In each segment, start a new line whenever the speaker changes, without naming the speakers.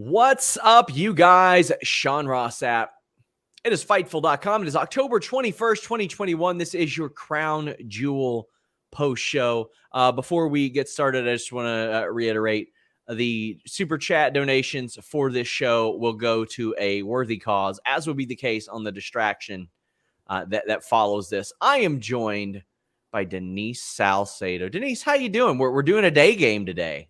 What's up, you guys? Sean Ross Sapp. It is Fightful.com. It is October 21st, 2021. This is your Crown Jewel post show. Before we get started, I just want to reiterate the super chat donations for this show will go to a worthy cause, as will be the case on the distraction that follows this. I am joined by Denise Salcedo. Denise, how you doing? We're doing a day game today.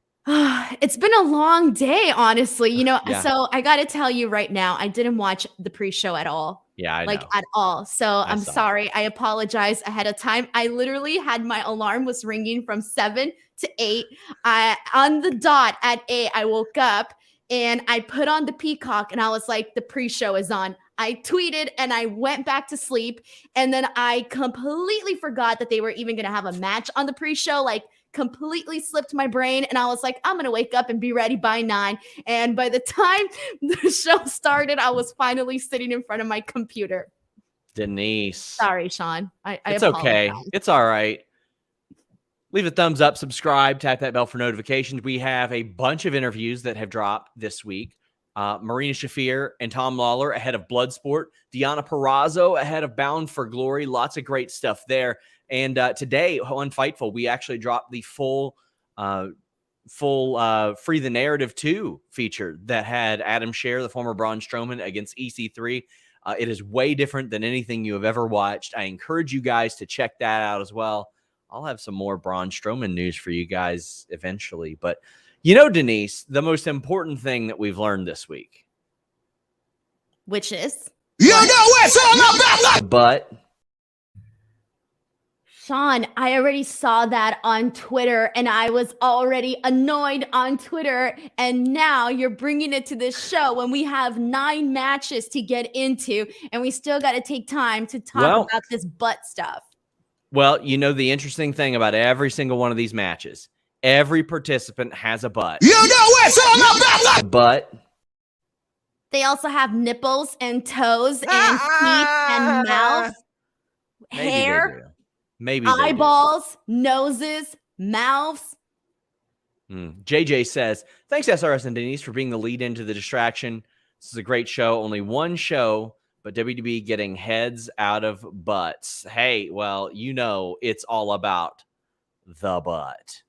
It's been a long day, honestly.
Yeah.
So I got to tell you right now, I didn't watch the pre-show at all.
Yeah, I know.
At all. So I'm sorry. I apologize ahead of time. I literally had my alarm was ringing from 7 to 8. On the dot at 8, I woke up and I put on the Peacock and I was like, the pre-show is on. I tweeted and I went back to sleep. And then I completely forgot that they were even going to have a match on the pre-show. Completely slipped my brain, and I was like, I'm gonna wake up and be ready by 9. And by the time the show started, I was finally sitting in front of my computer.
Denise,
sorry, Sean.
It's okay. It's all right. Leave a thumbs up, subscribe, tap that bell for notifications. We have a bunch of interviews that have dropped this week. Marina Shafir and Tom Lawler ahead of Bloodsport. Deonna Purrazzo ahead of Bound for Glory. Lots of great stuff there. And today on Fightful, we actually dropped the full Free the Narrative 2 feature that had Adam Scherr, the former Braun Strowman, against EC3. It is way different than anything you have ever watched. I encourage you guys to check that out as well. I'll have some more Braun Strowman news for you guys eventually. But, Denise, the most important thing that we've learned this week.
Which is?
But...
Sean, I already saw that on Twitter and I was already annoyed on Twitter. And now you're bringing it to this show when we have 9 matches to get into and we still got to take time to talk about this butt stuff.
Well, the interesting thing about every single one of these matches, every participant has a butt. But
they also have nipples and toes and teeth and mouth, hair.
Maybe
eyeballs, noses, mouths.
JJ says, thanks SRS and Denise for being the lead into the distraction. This is a great show. Only one show, but WWE getting heads out of butts. Hey, well, it's all about the butt.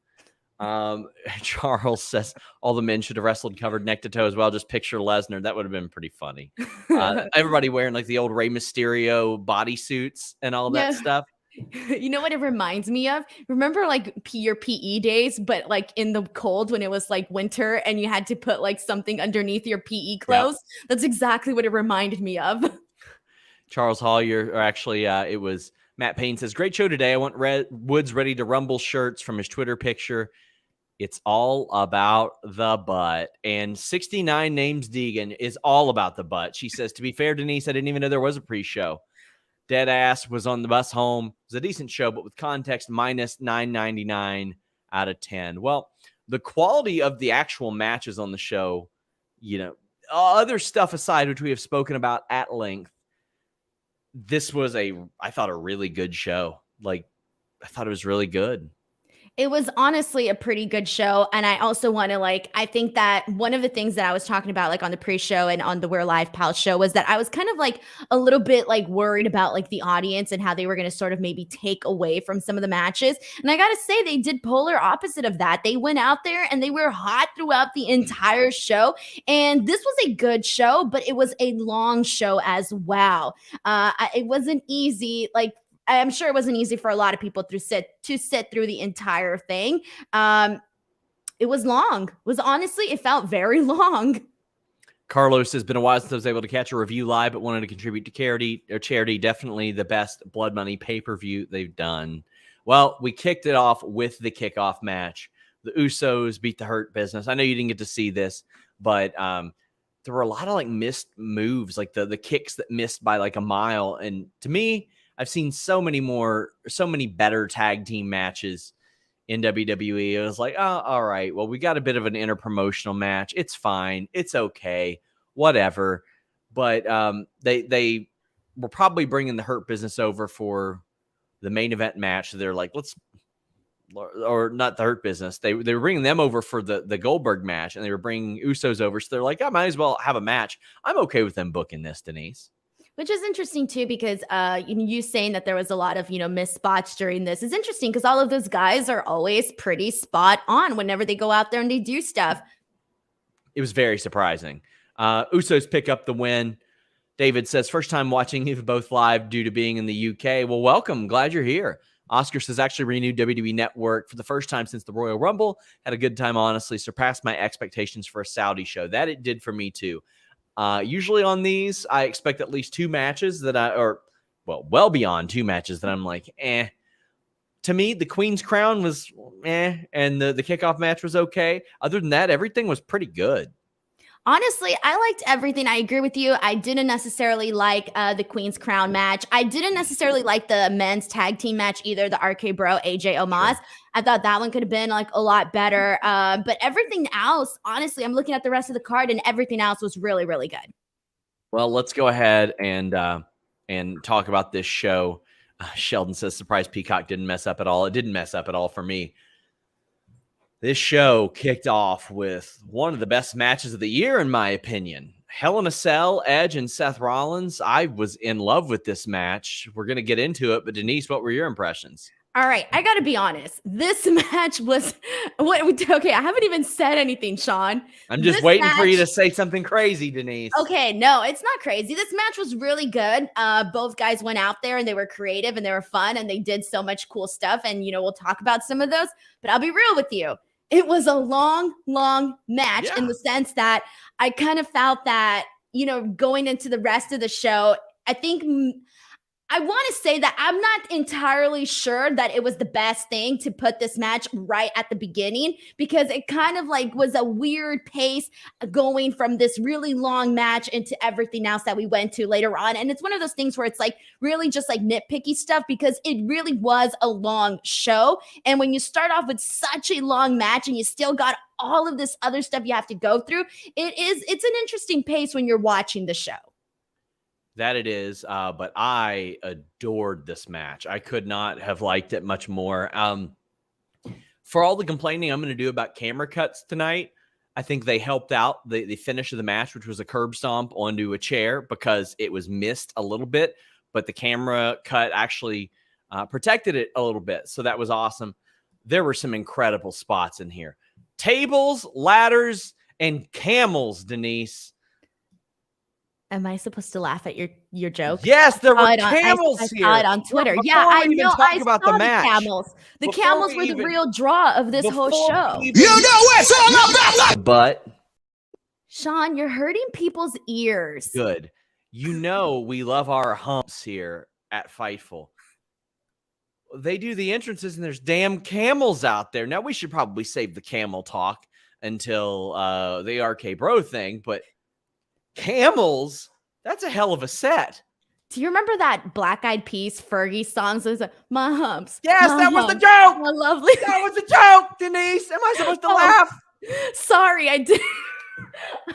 Charles says all the men should have wrestled covered neck to toe as well. Just picture Lesnar. That would have been pretty funny. Everybody wearing the old Rey Mysterio bodysuits and all that stuff.
You know what it reminds me of? Remember your PE days, but in the cold when it was winter and you had to put something underneath your PE clothes? Yep. That's exactly what it reminded me of.
Charles Hollier, or actually it was Matt Payne says, great show today. I want Woods Ready to Rumble shirts from his Twitter picture. It's all about the butt. And 69 Names Deegan is all about the butt. She says, to be fair, Denise, I didn't even know there was a pre-show. Deadass was on the bus home. It was a decent show, but with context, minus 9.99 out of 10. Well, the quality of the actual matches on the show, other stuff aside, which we have spoken about at length, this was I thought, a really good show. I thought it was really good.
It was honestly a pretty good show. And I also want to I think that one of the things that I was talking about on the pre-show and on the We're Live Pal show was that I was kind of a little bit worried about the audience and how they were going to sort of maybe take away from some of the matches. And I got to say, they did polar opposite of that. They went out there and they were hot throughout the entire show. And this was a good show, but it was a long show as well. It wasn't easy. I'm sure it wasn't easy for a lot of people to sit through the entire thing. It was long. It felt very long.
Carlos has been a while since I was able to catch a review live, but wanted to contribute to charity. Definitely the best blood money pay-per-view they've done. Well, we kicked it off with the kickoff match. The Usos beat the Hurt Business. I know you didn't get to see this, but there were a lot of missed moves, the kicks that missed by a mile. And to me, I've seen so many better tag team matches in WWE. It was all right, well, we got a bit of an interpromotional match. It's fine. It's okay. Whatever. But they were probably bringing the Hurt Business over for the main event match. So they're let's or not the Hurt Business. They were bringing them over for the Goldberg match, and they were bringing Usos over. So they're like, I might as well have a match. I'm okay with them booking this, Denise.
Which is interesting too, because you saying that there was a lot of missed spots during this is interesting, because all of those guys are always pretty spot on whenever they go out there and they do stuff.
It was very surprising. Usos pick up the win. David says, first time watching you both live due to being in the UK. Well, welcome. Glad you're here. Oscar says, actually renewed WWE Network for the first time since the Royal Rumble. Had a good time, honestly. Surpassed my expectations for a Saudi show. That it did for me too. Usually on these, I expect at least two matches well beyond two matches that I'm like, eh. To me, the Queen's Crown was eh, and the kickoff match was okay. Other than that, everything was pretty good.
Honestly, I liked everything. I agree with you. I didn't necessarily like the Queen's Crown match. I didn't necessarily like the men's tag team match either, the RK Bro, AJ Omos. Sure. I thought that one could have been like a lot better. But everything else, honestly, I'm looking at the rest of the card and everything else was really, really good.
Well, let's go ahead and talk about this show. Sheldon says, surprise Peacock didn't mess up at all. It didn't mess up at all for me. This show kicked off with one of the best matches of the year, in my opinion. Hell in a Cell, Edge and Seth Rollins. I was in love with this match. We're going to get into it, but Denise, what were your impressions?
All right, I got to be honest. This match was okay, I haven't even said anything, Sean.
I'm just waiting for you to say something crazy, Denise.
Okay, no, it's not crazy. This match was really good. Both guys went out there and they were creative and they were fun and they did so much cool stuff. And, we'll talk about some of those, but I'll be real with you. It was a long, long match in the sense that I kind of felt that, going into the rest of the show, I want to say that I'm not entirely sure that it was the best thing to put this match right at the beginning, because it kind of like was a weird pace going from this really long match into everything else that we went to later on. And it's one of those things where it's like really just like nitpicky stuff, because it really was a long show. And when you start off with such a long match and you still got all of this other stuff you have to go through, it's an interesting pace when you're watching the show.
That it is, but I adored this match. I could not have liked it much more. For all the complaining I'm going to do about camera cuts tonight, I think they helped out the finish of the match, which was a curb stomp onto a chair, because it was missed a little bit, but the camera cut actually protected it a little bit. So that was awesome. There were some incredible spots in here. Tables, ladders, and camels, Denise.
Am I supposed to laugh at your joke?
Yes, there were camels here.
I saw it on Twitter. Yeah, I know. I saw the camels. The camels were the real draw of this whole show.
You know it's all about.
But
Sean, you're hurting people's ears.
Good. We love our humps here at Fightful. They do the entrances and there's damn camels out there. Now we should probably save the camel talk until the RK Bro thing, but camels, that's a hell of a set.
Do you remember that Black Eyed Peas Fergie song? So it was like, my humps.
Yes, that was the joke.
My lovely.
That was the joke, Denise. Am I supposed to laugh?
Sorry, I did.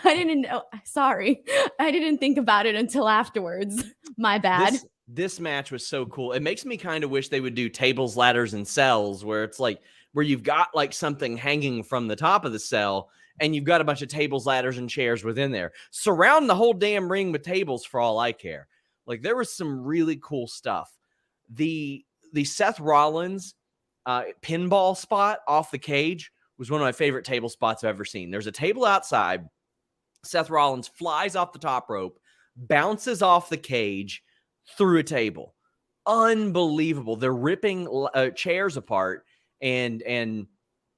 I didn't know. Sorry. I didn't think about it until afterwards. My bad.
This match was so cool. It makes me kind of wish they would do tables, ladders, and cells, where it's like where you've got like something hanging from the top of the cell, and you've got a bunch of tables, ladders, and chairs within there. Surround the whole damn ring with tables for all I care. Like, there was some really cool stuff. The Seth Rollins pinball spot off the cage was one of my favorite table spots I've ever seen. There's a table outside. Seth Rollins flies off the top rope, bounces off the cage through a table. Unbelievable. They're ripping chairs apart and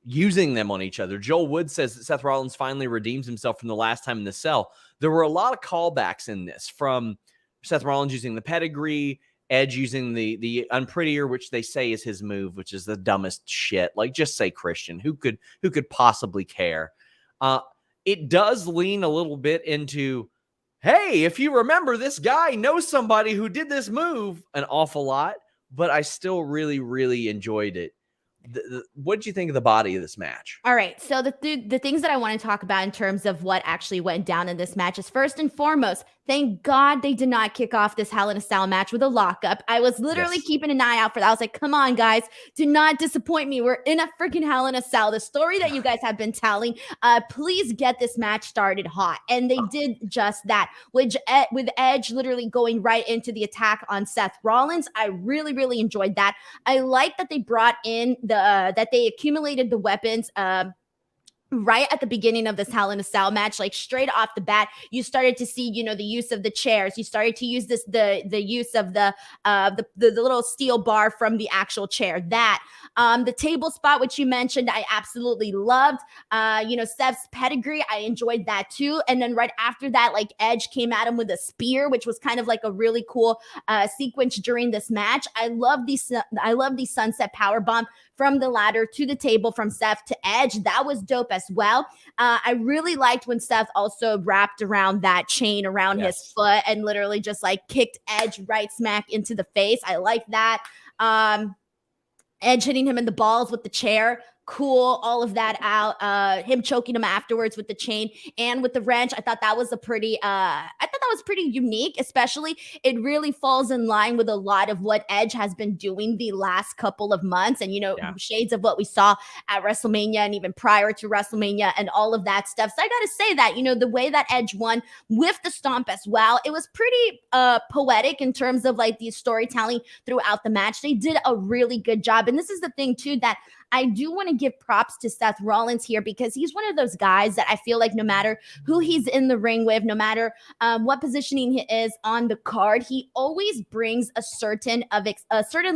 using them on each other. Joel Wood says that Seth Rollins finally redeems himself from the last time in the cell. There were a lot of callbacks in this, from Seth Rollins using the pedigree, Edge using the unprettier, which they say is his move, which is the dumbest shit. Like, just say Christian. Who could possibly care? It does lean a little bit into, hey, if you remember, this guy knows somebody who did this move an awful lot, but I still really, really enjoyed it. What did you think of the body of this match?
All right. So the things that I want to talk about in terms of what actually went down in this match is first and foremost, thank God they did not kick off this Hell in a Cell match with a lockup. I was literally keeping an eye out for that. I was like, come on, guys, do not disappoint me. We're in a freaking Hell in a Cell. The story that you guys have been telling, please get this match started hot. And they did just that, with Edge literally going right into the attack on Seth Rollins. I really, really enjoyed that. I like that they brought in that they accumulated the weapons right at the beginning of this Hell in a Cell match. Like straight off the bat, you started to see, you know, the use of the chairs. You started to use the use of the little steel bar from the actual chair. That the table spot, which you mentioned, I absolutely loved. You know, Seth's pedigree, I enjoyed that too. And then right after that, like Edge came at him with a spear, which was kind of like a really cool sequence during this match. I love the sunset powerbomb from the ladder to the table from Seth to Edge. That was dope as well. I really liked when Seth also wrapped around that chain around his foot and literally just like kicked Edge right smack into the face. I like that. Edge hitting him in the balls with the chair. Cool, all of that out. Him choking him afterwards with the chain and with the wrench. I thought that was pretty unique, especially it really falls in line with a lot of what Edge has been doing the last couple of months. And, you know, shades of what we saw at WrestleMania and even prior to WrestleMania and all of that stuff. So I got to say that, you know, the way that Edge won with the stomp as well, it was pretty poetic in terms of like the storytelling throughout the match. They did a really good job. And this is the thing too, that I do want to give props to Seth Rollins here, because he's one of those guys that I feel like no matter who he's in the ring with, no matter what positioning he is on the card, he always brings a certain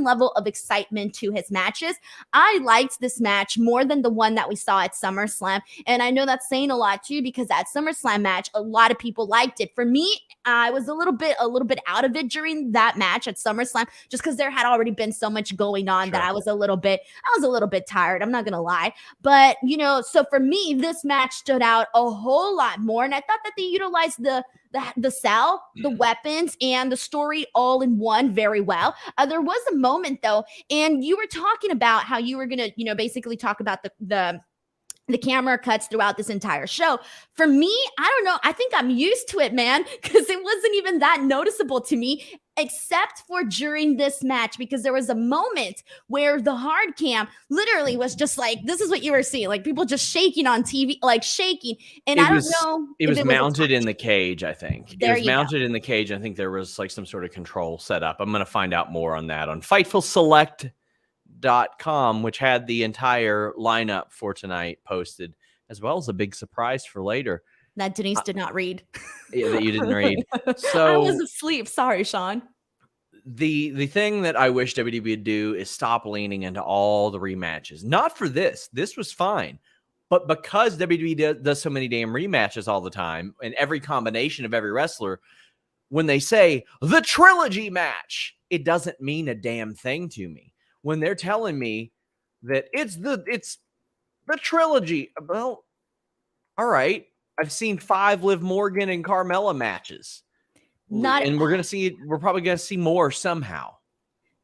level of excitement to his matches. I liked this match more than the one that we saw at SummerSlam. And I know that's saying a lot too, because that SummerSlam match, a lot of people liked it. For me, I was a little bit out of it during that match at SummerSlam, just because there had already been so much going on that I was a little bit tired. I'm not going to lie. But, you know, so for me, this match stood out a whole lot more. And I thought that they utilized the cell, the weapons, and the story all in one very well. There was a moment though, and you were talking about how you were going to, you know, basically talk about the camera cuts throughout this entire show. For me, I don't know. I think I'm used to it, man, because it wasn't even that noticeable to me, except for during this match, because there was a moment where the hard cam literally was just like, this is what you were seeing, like people just shaking on TV, like shaking. And I don't know.
It was mounted in the cage, I think. It was mounted in the cage. I think there was like some sort of control set up. I'm going to find out more on that on FightfulSelect.com, which had the entire lineup for tonight posted, as well as a big surprise for later
that Denise did not read.
That you didn't read. So
I was asleep. Sorry, Sean.
The thing that I wish WWE would do is stop leaning into all the rematches. Not for this. This was fine. But because WWE does so many damn rematches all the time, and every combination of every wrestler, when they say the trilogy match, it doesn't mean a damn thing to me. When they're telling me that it's the trilogy, well, all right. I've seen 5 Liv Morgan and Carmella matches. And we're probably gonna see more somehow.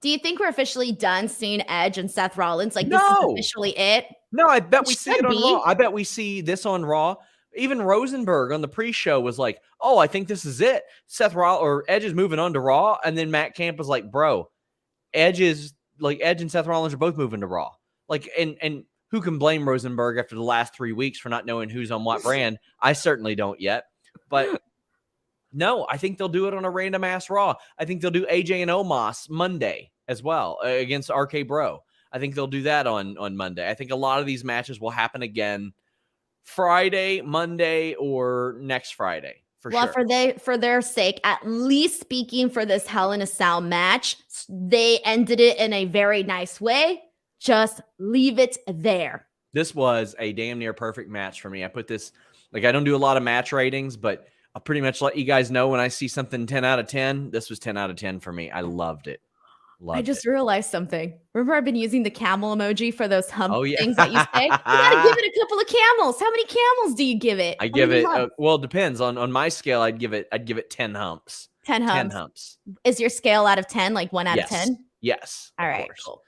Do you think we're officially done seeing Edge and Seth Rollins? Like this is officially it?
No, I bet we see it on Raw. I bet we see this on Raw. Even Rosenberg on the pre-show was like, "Oh, I think this is it." Edge is moving on to Raw, and then Matt Camp was like, "Bro, Edge and Seth Rollins are both moving to Raw." Like, and who can blame Rosenberg after the last 3 weeks for not knowing who's on what brand? I certainly don't yet. But no, I think they'll do it on a random ass Raw. I think they'll do AJ and Omos Monday as well against RK Bro. I think they'll do that on Monday. I think a lot of these matches will happen again Friday, Monday, or next Friday. Sure.
For their sake, at least speaking for this Hell in a Cell match, they ended it in a very nice way. Just leave it there.
This was a damn near perfect match for me. I put this, like, I don't do a lot of match ratings, but I'll pretty much let you guys know when I see something 10 out of 10. This was 10 out of 10 for me. I loved it.
I just realized something. Remember, I've been using the camel emoji for those things that you say? You gotta give it a couple of camels. How many camels do you give it?
I give it, well, it depends. On my scale, I'd give it 10 humps.
10 humps. Is your scale out of 10, like 1 out of 10?
Yes.
All right, cool.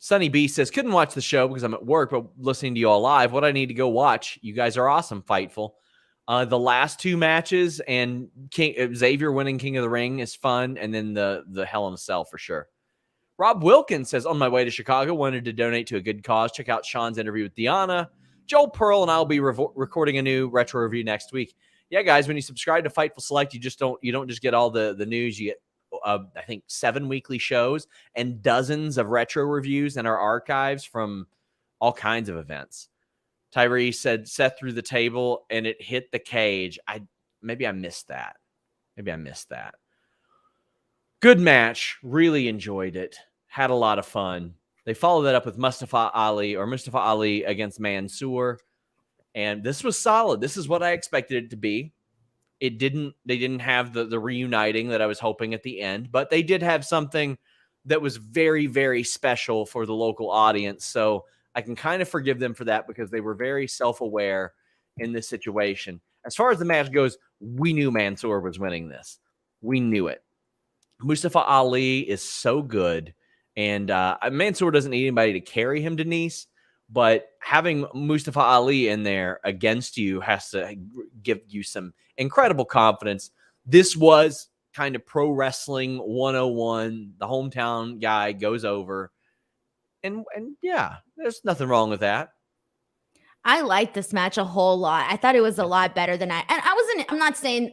Sunny B says, couldn't watch the show because I'm at work, but listening to you all live, what I need to go watch. You guys are awesome, Fightful. The last two matches and Xavier winning King of the Ring is fun. And then the Hell in a Cell for sure. Rob Wilkins says, on my way to Chicago, wanted to donate to a good cause. Check out Sean's interview with Deanna. Joel Pearl and I will be recording a new retro review next week. Yeah, guys, when you subscribe to Fightful Select, you don't just get all the news. You get, I think, 7 weekly shows and dozens of retro reviews in our archives from all kinds of events. Tyree said Seth through the table and it hit the cage. Maybe I missed that. Good match. Really enjoyed it. Had a lot of fun. They followed that up with Mustafa Ali against Mansoor. And this was solid. This is what I expected it to be. They didn't have the reuniting that I was hoping at the end, but they did have something that was very, very special for the local audience. So I can kind of forgive them for that because they were very self-aware in this situation. As far as the match goes, we knew Mansoor was winning this. We knew it. Mustafa Ali is so good. And Mansoor doesn't need anybody to carry him, Denise. But having Mustafa Ali in there against you has to give you some incredible confidence. This was kind of pro wrestling 101. The hometown guy goes over. And yeah, there's nothing wrong with that.
I liked this match a whole lot. I thought it was a lot better than I'm not saying,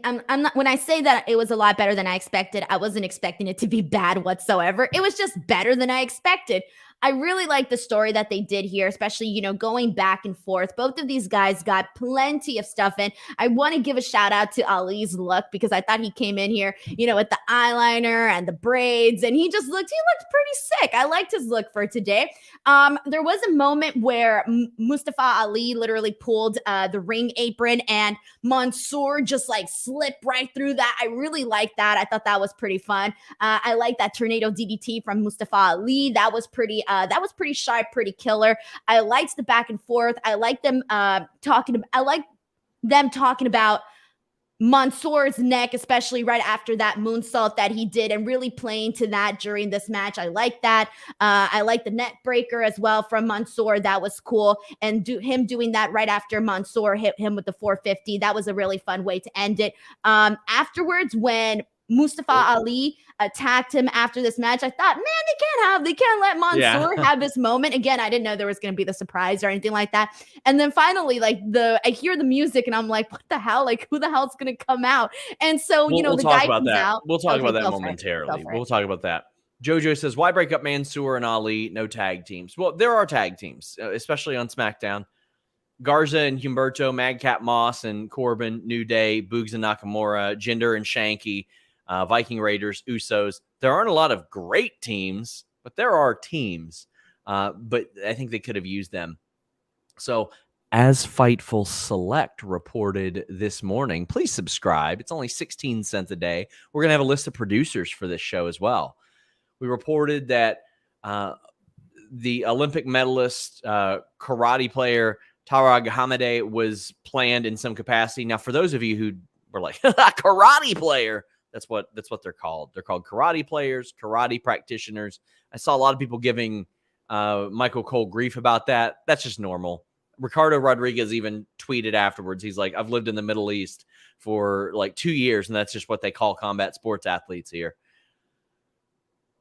when I say that it was a lot better than I expected, I wasn't expecting it to be bad whatsoever. It was just better than I expected. I really like the story that they did here, especially, going back and forth. Both of these guys got plenty of stuff in. I want to give a shout out to Ali's look because I thought he came in here, with the eyeliner and the braids, and he looked pretty sick. I liked his look for today. There was a moment where Mustafa Ali literally pulled the ring apron and Mansoor just slipped right through that. I really liked that. I thought that was pretty fun. I like that tornado DDT from Mustafa Ali. That was pretty sharp, pretty killer. I liked the back and forth. I like them talking about Mansoor's neck, especially right after that moonsault that he did, and really playing to that during this match. I like that. I like the neck breaker as well from Mansoor. That was cool. And him doing that right after Mansoor hit him with the 450. That was a really fun way to end it. Afterwards, when Mustafa Ali attacked him after this match, I thought, man, they can't let Mansoor have this moment. Again, I didn't know there was going to be the surprise or anything like that. And then finally, I hear the music and I'm like, what the hell? Who the hell's going to come out? And so,
we'll
the
talk
guy
about
comes
that.
out.
We'll talk about that momentarily. We'll talk about that. Jojo says, why break up Mansoor and Ali? No tag teams. Well, there are tag teams, especially on SmackDown. Garza and Humberto, Madcap Moss and Corbin, New Day, Boogs and Nakamura, Jinder and Shanky, Viking Raiders, Usos. There aren't a lot of great teams, but there are teams. But I think they could have used them. So as Fightful Select reported this morning, please subscribe. It's only 16 cents a day. We're going to have a list of producers for this show as well. We reported that the Olympic medalist karate player Tara Hamade was planned in some capacity. Now, for those of you who were like, karate player, that's what they're called. They're called karate players, karate practitioners. I saw a lot of people giving Michael Cole grief about that. That's just normal. Ricardo Rodriguez even tweeted afterwards. He's like, I've lived in the Middle East for 2 years, and that's just what they call combat sports athletes here.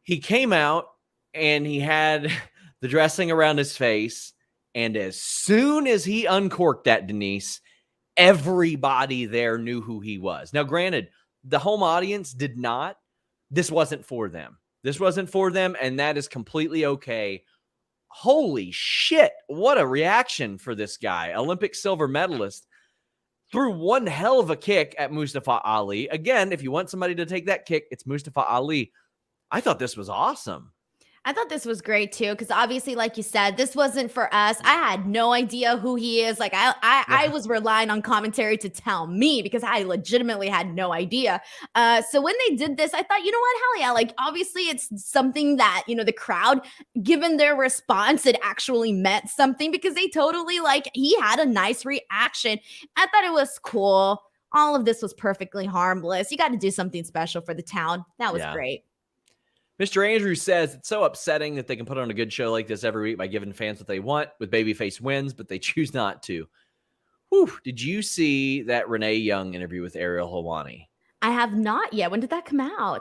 He came out, and he had the dressing around his face, and as soon as he uncorked that, Denise, everybody there knew who he was. Now, granted, the home audience did not. This wasn't for them. And that is completely okay. Holy shit, what a reaction for this guy. Olympic silver medalist threw one hell of a kick at Mustafa Ali. Again, if you want somebody to take that kick, it's Mustafa Ali. I thought this was awesome.
I thought this was great too, because obviously, like you said, this wasn't for us. I had no idea who he is. I was relying on commentary to tell me because I legitimately had no idea. So when they did this, I thought, you know what, hell yeah! Obviously, it's something that the crowd, given their response, it actually meant something because they totally he had a nice reaction. I thought it was cool. All of this was perfectly harmless. You got to do something special for the town. That was great.
Mr. Andrews says it's so upsetting that they can put on a good show like this every week by giving fans what they want with babyface wins, but they choose not to. Whew. Did you see that Renee Young interview with Ariel Helwani?
I have not yet. When did that come out?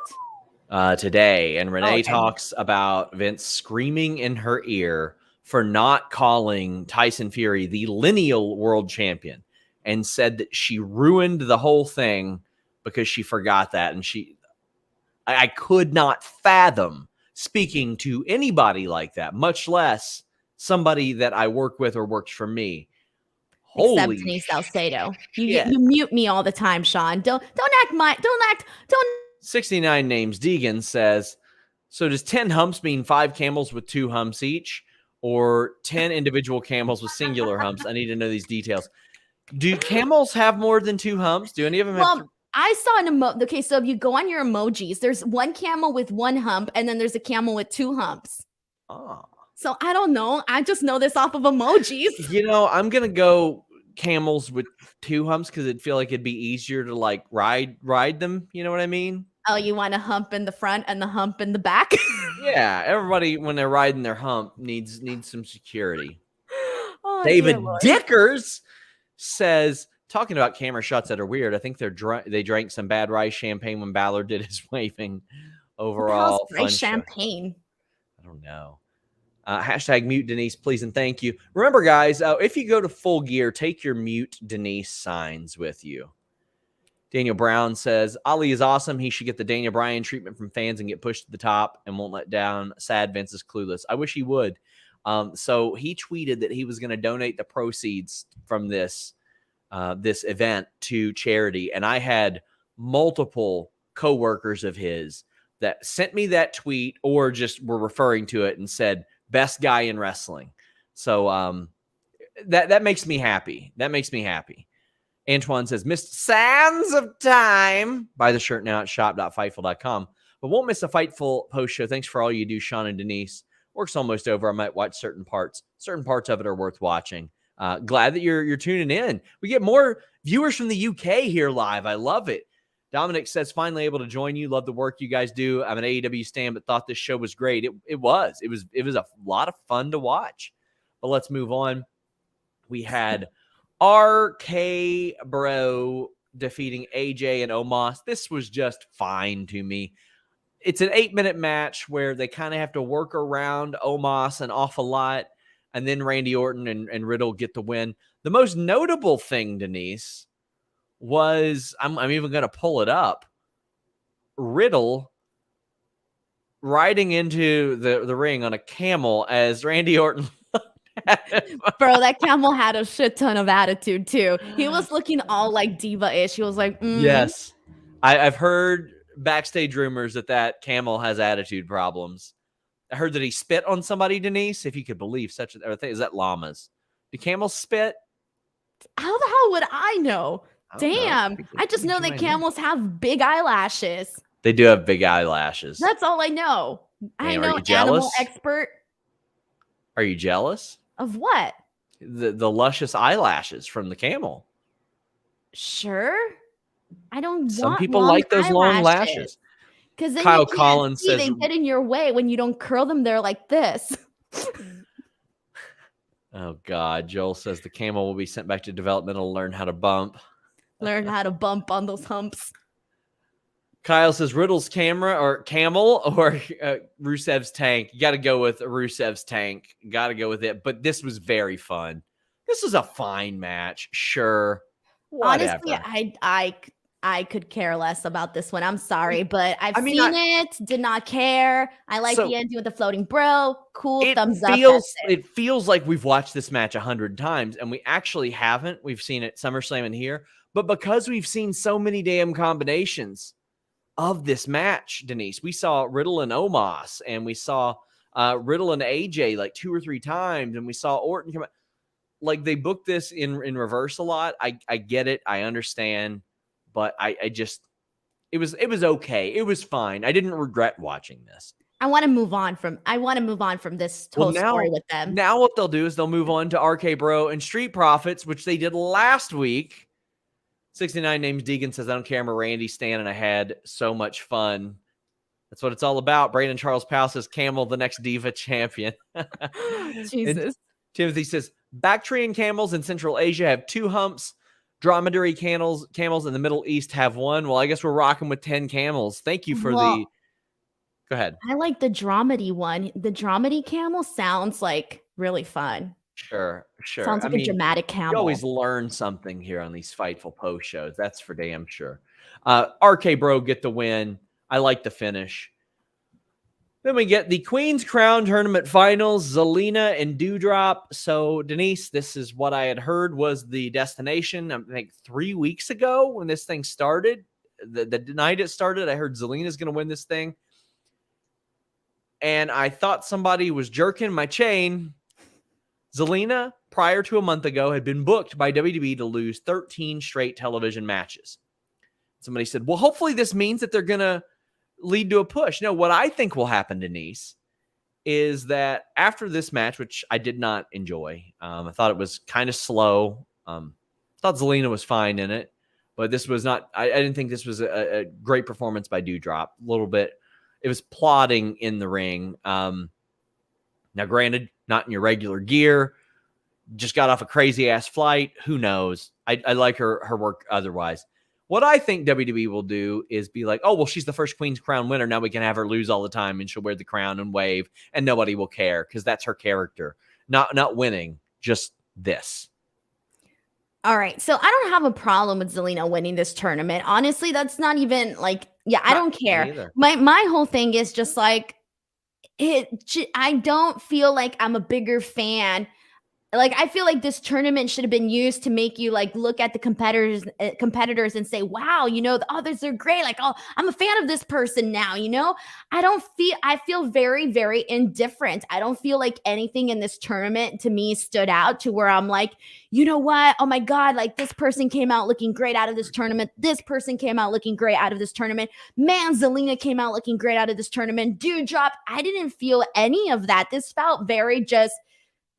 Today. And Renee talks about Vince screaming in her ear for not calling Tyson Fury the lineal world champion, and said that she ruined the whole thing because she forgot that. And I could not fathom speaking to anybody like that, much less somebody that I work with or works for me.
Except Denise Salcedo. You mute me all the time, Sean. Don't
69 names Deegan says, so does 10 humps mean 5 camels with 2 humps each, or 10 individual camels with singular humps? I need to know these details. Do camels have more than 2 humps? Do any of them have
I saw an emoji. Okay, so if you go on your emojis, there's one camel with 1 hump, and then there's a camel with 2 humps.
Oh.
So I don't know. I just know this off of emojis.
You know, I'm going to go camels with 2 humps because it'd feel like it'd be easier to like ride them. You know what I mean?
Oh, you want a hump in the front and the hump in the back?
Yeah, everybody when they're riding their hump needs some security.
Oh,
David Dickers says, talking about camera shots that are weird, I think they drank some bad rice champagne when Balor did his waving. Overall,
rice champagne.
I don't know. Hashtag mute Denise, please and thank you. Remember, guys, if you go to Full Gear, take your mute Denise signs with you. Daniel Brown says, Ali is awesome. He should get the Daniel Bryan treatment from fans and get pushed to the top and won't let down. Sad Vince is clueless. I wish he would. So he tweeted that he was going to donate the proceeds from this event to charity. And I had multiple coworkers of his that sent me that tweet or just were referring to it and said, best guy in wrestling. So that makes me happy. That makes me happy. Antoine says, missed sands of time. Buy the shirt now at shop.fightful.com. But won't miss a Fightful post show. Thanks for all you do, Sean and Denise. Work's almost over. I might watch certain parts. Certain parts of it are worth watching. Glad that you're tuning in. We get more viewers from the UK here live. I love it. Dominic says, finally able to join you. Love the work you guys do. I'm an AEW stan, but thought this show was great. It was a lot of fun to watch. But let's move on. We had RK Bro defeating AJ and Omos. This was just fine to me. It's an 8-minute match where they kind of have to work around Omos an awful lot. And then Randy Orton and Riddle get the win. The most notable thing, Denise, was, I'm even going to pull it up, Riddle riding into the ring on a camel as Randy Orton.
Bro, that camel had a shit ton of attitude too. He was looking all like diva-ish. He was like,
Yes. I've heard backstage rumors that camel has attitude problems. I heard that he spit on somebody, Denise, if you could believe such a thing. Is that llamas? Do camels spit?
How the hell would I know? Damn.
Know.
I just know that camels have big eyelashes.
They do have big eyelashes.
That's all I know. I know animal expert.
Are you jealous?
Of what?
The luscious eyelashes from the camel.
Sure. I don't
Some people like those long lashes.
Because then
Kyle Collins says
they get in your way when you don't curl them. They're like this.
Oh, God. Joel says the camel will be sent back to developmental to learn how to bump.
Learn how to bump on those humps.
Kyle says Riddle's camel or Rusev's tank. You got to go with Rusev's tank. Got to go with it. But this was very fun. This was a fine match. Sure. Whatever.
Honestly, I could care less about this one. I'm sorry, but I've seen it. Did not care. I like the ending with the floating bro. Cool. Thumbs up.
It feels like we've watched this match 100 times, and we actually haven't. We've seen it SummerSlam and here. But because we've seen so many damn combinations of this match, Denise, we saw Riddle and Omos, and we saw Riddle and AJ like 2 or 3 times, and we saw Orton come out. Like, they booked this in reverse a lot. I get it. I understand. But I just, it was okay. It was fine. I didn't regret watching this.
I want to move on from this whole story with them.
Now what they'll do is they'll move on to RK Bro and Street Profits, which they did last week. 69 names Deegan says, I don't care. I'm a Randy stan and I had so much fun. That's what it's all about. Brandon Charles Powell says Camel, the next Diva champion.
Jesus.
And Timothy says Bactrian camels in Central Asia have 2 humps. Dromedary camels in the Middle East have 1. Well, I guess we're rocking with 10 camels. Thank you for the. Go ahead.
I like the Dromedy one. The Dromedy camel sounds like really fun.
Sure.
Sounds like a dramatic camel.
You always learn something here on these Fightful post shows. That's for damn sure. RK Bro get the win. I like the finish. Then we get the Queen's Crown Tournament Finals, Zelina and Doudrop. So, Denise, this is what I had heard was the destination, I think 3 weeks ago when this thing started. The night it started, I heard Zelina's going to win this thing. And I thought somebody was jerking my chain. Zelina, prior to a month ago, had been booked by WWE to lose 13 straight television matches. Somebody said, well, hopefully this means that they're going to lead to a push. No, what I think will happen, Denise, is that after this match, which I did not enjoy, I thought it was kind of slow. I thought Zelina was fine in it, but this was not, I didn't think this was a great performance by Doudrop. A little bit, it was plodding in the ring. Now, granted, not in your regular gear, just got off a crazy ass flight. Who knows? I like her work otherwise. What I think WWE will do is be like, oh, well, she's the first Queen's Crown winner. Now we can have her lose all the time and she'll wear the crown and wave and nobody will care because that's her character. Not winning, just this.
All right. So I don't have a problem with Zelina winning this tournament. Honestly, that's not even like, I don't care. My whole thing is just like, I don't feel like I'm a bigger fan. Like, I feel like this tournament should have been used to make you like look at the competitors and say, wow, the others are great. Like, oh, I'm a fan of this person now, I feel very, very indifferent. I don't feel like anything in this tournament to me stood out to where I'm like, you know what? Oh my God, like this person came out looking great out of this tournament. This person came out looking great out of this tournament. Man, Zelina came out looking great out of this tournament. Doudrop, I didn't feel any of that. This felt very just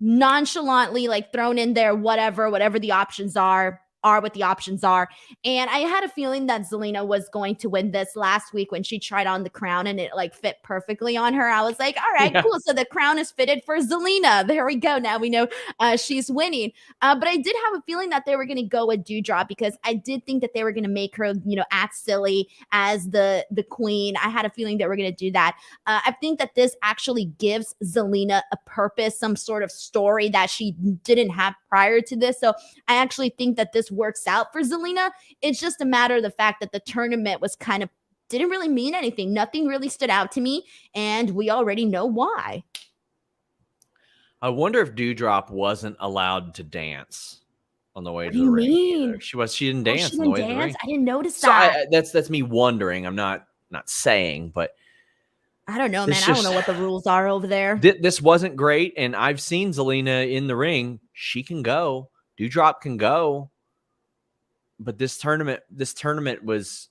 nonchalantly like thrown in there, whatever the options are what the options are. And I had a feeling that Zelina was going to win this last week when she tried on the crown and it like fit perfectly on her. I was like, all right, cool. So the crown is fitted for Zelina. There we go. Now we know she's winning. But I did have a feeling that they were going to go with Doudrop because I did think that they were going to make her, act silly as the queen. I had a feeling that we're going to do that. I think that this actually gives Zelina a purpose, some sort of story that she didn't have prior to this. So I actually think that this works out for Zelina. It's just a matter of the fact that the tournament was kind of didn't really mean anything. Nothing really stood out to me, and we already know why.
I wonder if Doudrop wasn't allowed to dance on the way to the ring. She didn't dance on the way to the ring.
I didn't notice that.
That's me wondering. I'm not saying, but
I don't know, man. I don't know what the rules are over there.
This wasn't great, and I've seen Zelina in the ring. She can go. Doudrop can go. But this tournament was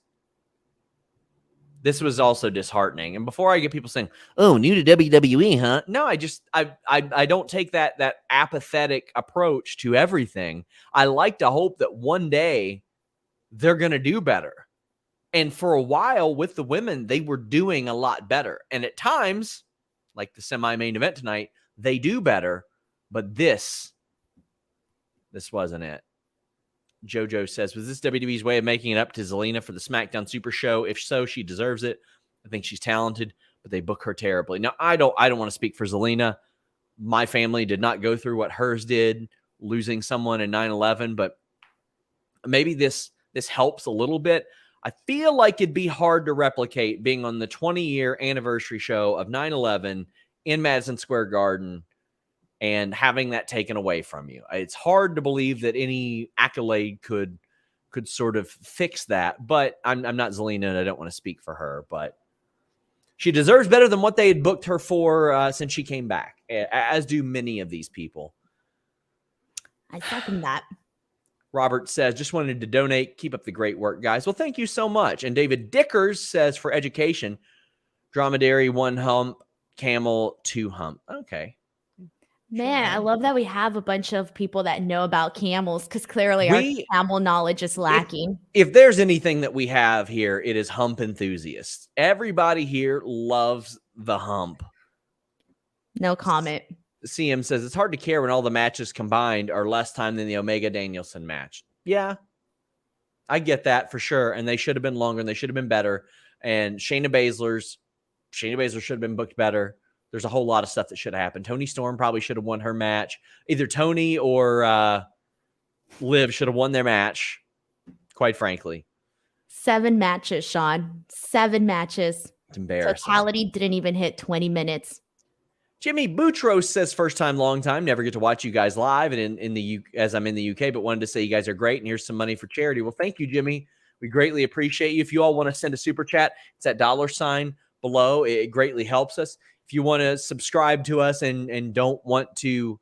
also disheartening. And before I get people saying, "Oh, new to WWE, huh?" No, I don't take that apathetic approach to everything. I like to hope that one day they're going to do better. And for a while with the women, they were doing a lot better. And at times, like the semi-main event tonight, they do better. But this wasn't it. JoJo says, was this WWE's way of making it up to Zelina for the SmackDown Super Show? If so, she deserves it. I think she's talented, but they book her terribly. Now, I don't want to speak for Zelina. My family did not go through what hers did, losing someone in 9/11, but maybe this helps a little bit. I feel like it'd be hard to replicate being on the 20-year anniversary show of 9/11 in Madison Square Garden and having that taken away from you. It's hard to believe that any accolade could sort of fix that, but I'm not Zelina and I don't want to speak for her, but she deserves better than what they had booked her for since she came back, as do many of these people.
I second that.
Robert says, just wanted to donate. Keep up the great work, guys. Well, thank you so much. And David Dickers says, for education, dromedary 1 hump, camel 2 hump. Okay.
Man, I love that we have a bunch of people that know about camels because clearly our camel knowledge is lacking.
If there's anything that we have here, it is hump enthusiasts. Everybody here loves the hump.
No comment.
CM says it's hard to care when all the matches combined are less time than the Omega Danielson match. Yeah, I get that for sure. And they should have been longer and they should have been better. And Shayna Baszler should have been booked better. There's a whole lot of stuff that should have happened. Toni Storm probably should have won her match. Either Toni or Liv should have won their match, quite frankly.
7 matches, Sean. 7 matches.
It's embarrassing.
Totality didn't even hit 20 minutes.
Jimmy Boutros says, first time, long time. Never get to watch you guys live and as I'm in the UK, but wanted to say you guys are great and here's some money for charity. Well, thank you, Jimmy. We greatly appreciate you. If you all want to send a super chat, it's that $sign below. It greatly helps us. If you want to subscribe to us and don't want to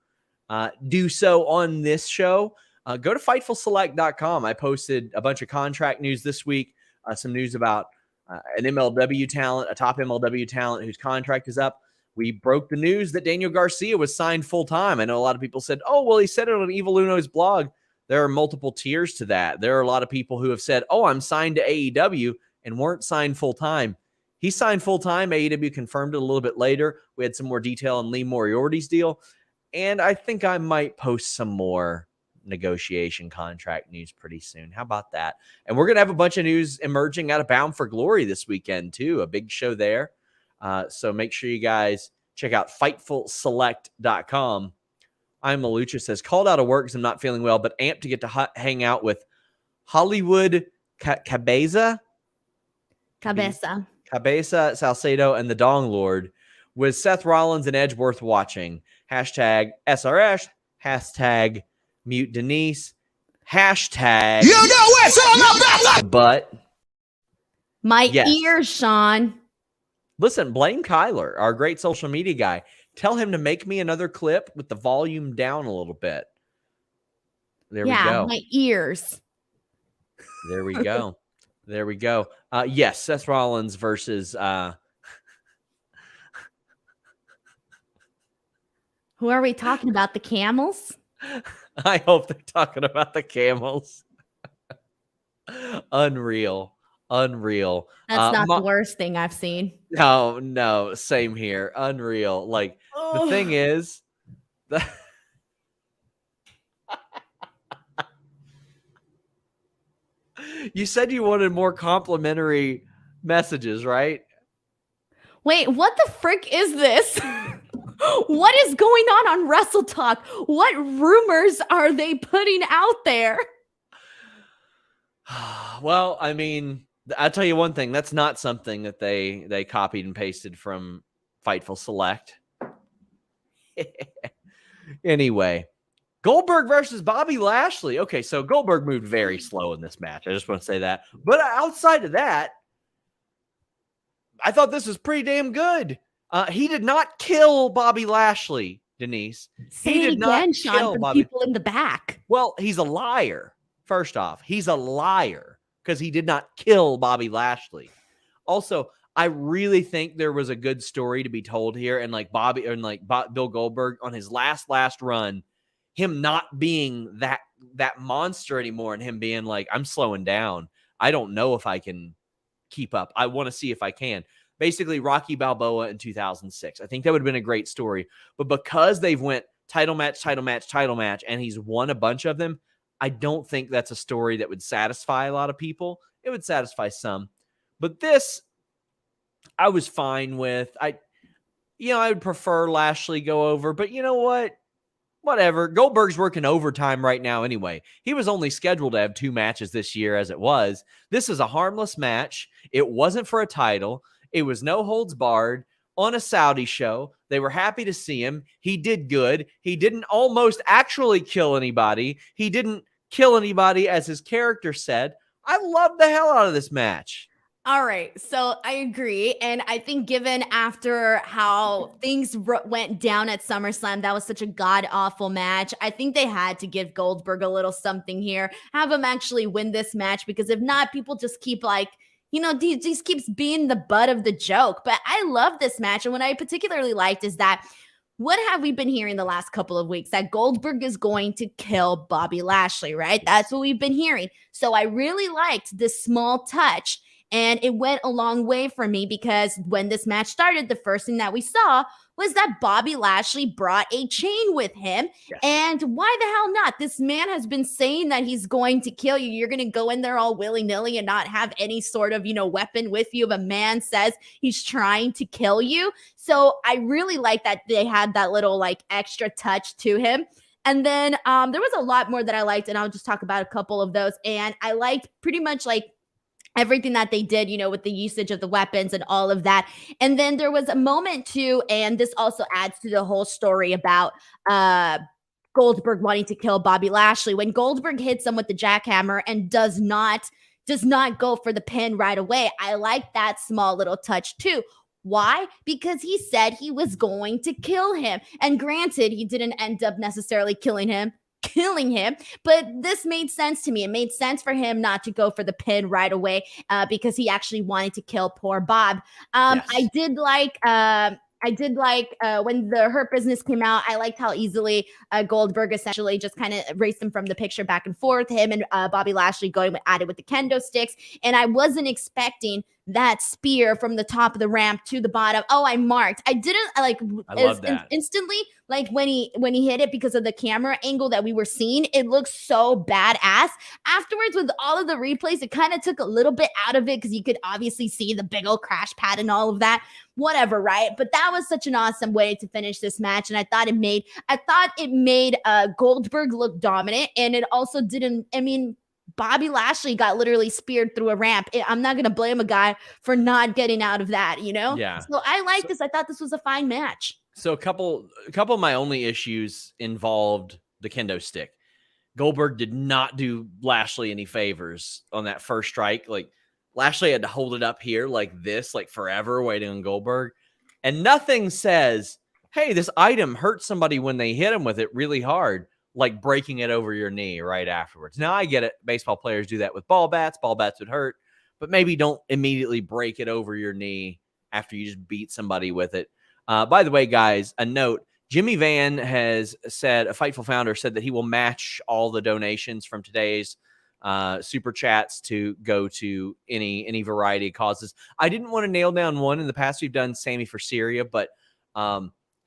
do so on this show, go to FightfulSelect.com. I posted a bunch of contract news this week, some news about an MLW talent, a top MLW talent whose contract is up. We broke the news that Daniel Garcia was signed full-time. I know a lot of people said, oh, well, he said it on Evil Uno's blog. There are multiple tiers to that. There are a lot of people who have said, oh, I'm signed to AEW and weren't signed full-time. He signed full-time. AEW confirmed it a little bit later. We had some more detail on Lee Moriarty's deal. And I think I might post some more negotiation contract news pretty soon. How about that? And we're going to have a bunch of news emerging out of Bound for Glory this weekend, too. A big show there. So make sure you guys check out FightfulSelect.com. I'm Malucha says, called out of work because I'm not feeling well, but amped to get to hang out with Hollywood Cabeza, Salcedo, and the Dong Lord. With Seth Rollins and Edge worth watching. Hashtag SRS. Hashtag mute Denise. Hashtag
You know it's all about
but
my ears, Sean.
Listen, blame Kyler, our great social media guy. Tell him to make me another clip with the volume down a little bit. There we go.
My ears.
There we go. There we go. Yes, Seth Rollins versus
who are we talking about? The camels?
I hope they're talking about the camels. Unreal.
That's not the worst thing I've seen.
No, same here. Unreal. Like the thing is, you said you wanted more complimentary messages, right?
Wait, what the frick is this? What is going on Wrestle Talk? What rumors are they putting out there?
Well, I mean, I'll tell you one thing. That's not something that they copied and pasted from Fightful Select. Anyway, Goldberg versus Bobby Lashley. Okay, so Goldberg moved very slow in this match. I just want to say that. But outside of that, I thought this was pretty damn good. He did not kill Bobby Lashley, Denise.
Say it again, Sean, for people in the back.
Well, he's a liar. First off, he's a liar because he did not kill Bobby Lashley. Also, I really think there was a good story to be told here, and like Bill Goldberg on his last run, him not being that monster anymore, and him being like, I'm slowing down. I don't know if I can keep up. I want to see if I can. Basically, Rocky Balboa in 2006. I think that would have been a great story. But because they've went title match, and he's won a bunch of them, I don't think that's a story that would satisfy a lot of people. It would satisfy some. But this, I was fine with. I would prefer Lashley go over. But you know what? Whatever. Goldberg's working overtime right now anyway. He was only scheduled to have 2 matches this year as it was. This is a harmless match. It wasn't for a title. It was no holds barred on a Saudi show. They were happy to see him. He did good. He didn't almost actually kill anybody. He didn't kill anybody, as his character said. I love the hell out of this match.
All right. So I agree. And I think given after how things went down at SummerSlam, that was such a god-awful match. I think they had to give Goldberg a little something here. Have him actually win this match, because if not, people just keep like, just keeps being the butt of the joke. But I love this match. And what I particularly liked is that what have we been hearing the last couple of weeks? That Goldberg is going to kill Bobby Lashley, right? That's what we've been hearing. So I really liked this small touch, and it went a long way for me because when this match started, the first thing that we saw was that Bobby Lashley brought a chain with him.
Yes.
And why the hell not? This man has been saying that he's going to kill you. You're going to go in there all willy-nilly and not have any sort of, weapon with you. If a man says he's trying to kill you. So I really like that they had that little extra touch to him. And then there was a lot more that I liked, and I'll just talk about a couple of those. And I liked pretty much everything that they did, with the usage of the weapons and all of that. And then there was a moment too, and this also adds to the whole story about Goldberg wanting to kill Bobby Lashley. When Goldberg hits him with the jackhammer and does not go for the pin right away, I like that small little touch too. Why? Because he said he was going to kill him. And granted, he didn't end up necessarily killing him, but this made sense to me. It made sense for him not to go for the pin right away because he actually wanted to kill poor Bob.
Yes.
I did like when the Hurt Business came out. I liked how easily Goldberg essentially just kind of raced him from the picture back and forth, him and Bobby Lashley going at it with the kendo sticks. And I wasn't expecting that spear from the top of the ramp to the bottom. Oh, I marked. I didn't I
love that.
Instantly, when he hit it, because of the camera angle that we were seeing, it looked so badass. Afterwards, with all of the replays, it kind of took a little bit out of it because you could obviously see the big old crash pad and all of that. Whatever, right? But that was such an awesome way to finish this match, and I thought it made Goldberg look dominant, and it also didn't. I mean, Bobby Lashley got literally speared through a ramp. I'm not going to blame a guy for not getting out of that,
Yeah.
So I like this. I thought this was a fine match.
So a couple of my only issues involved the kendo stick. Goldberg did not do Lashley any favors on that first strike. Lashley had to hold it up here like this, forever, waiting on Goldberg. And nothing says, hey, this item hurt somebody when they hit him with it really hard, like breaking it over your knee right afterwards. Now, I get it. Baseball players do that with ball bats. Ball bats would hurt, but maybe don't immediately break it over your knee after you just beat somebody with it. By the way, guys, a note. Jimmy Van has said, a Fightful founder said that he will match all the donations from today's super chats to go to any variety of causes. I didn't want to nail down one. In the past, we've done Sammy for Syria, but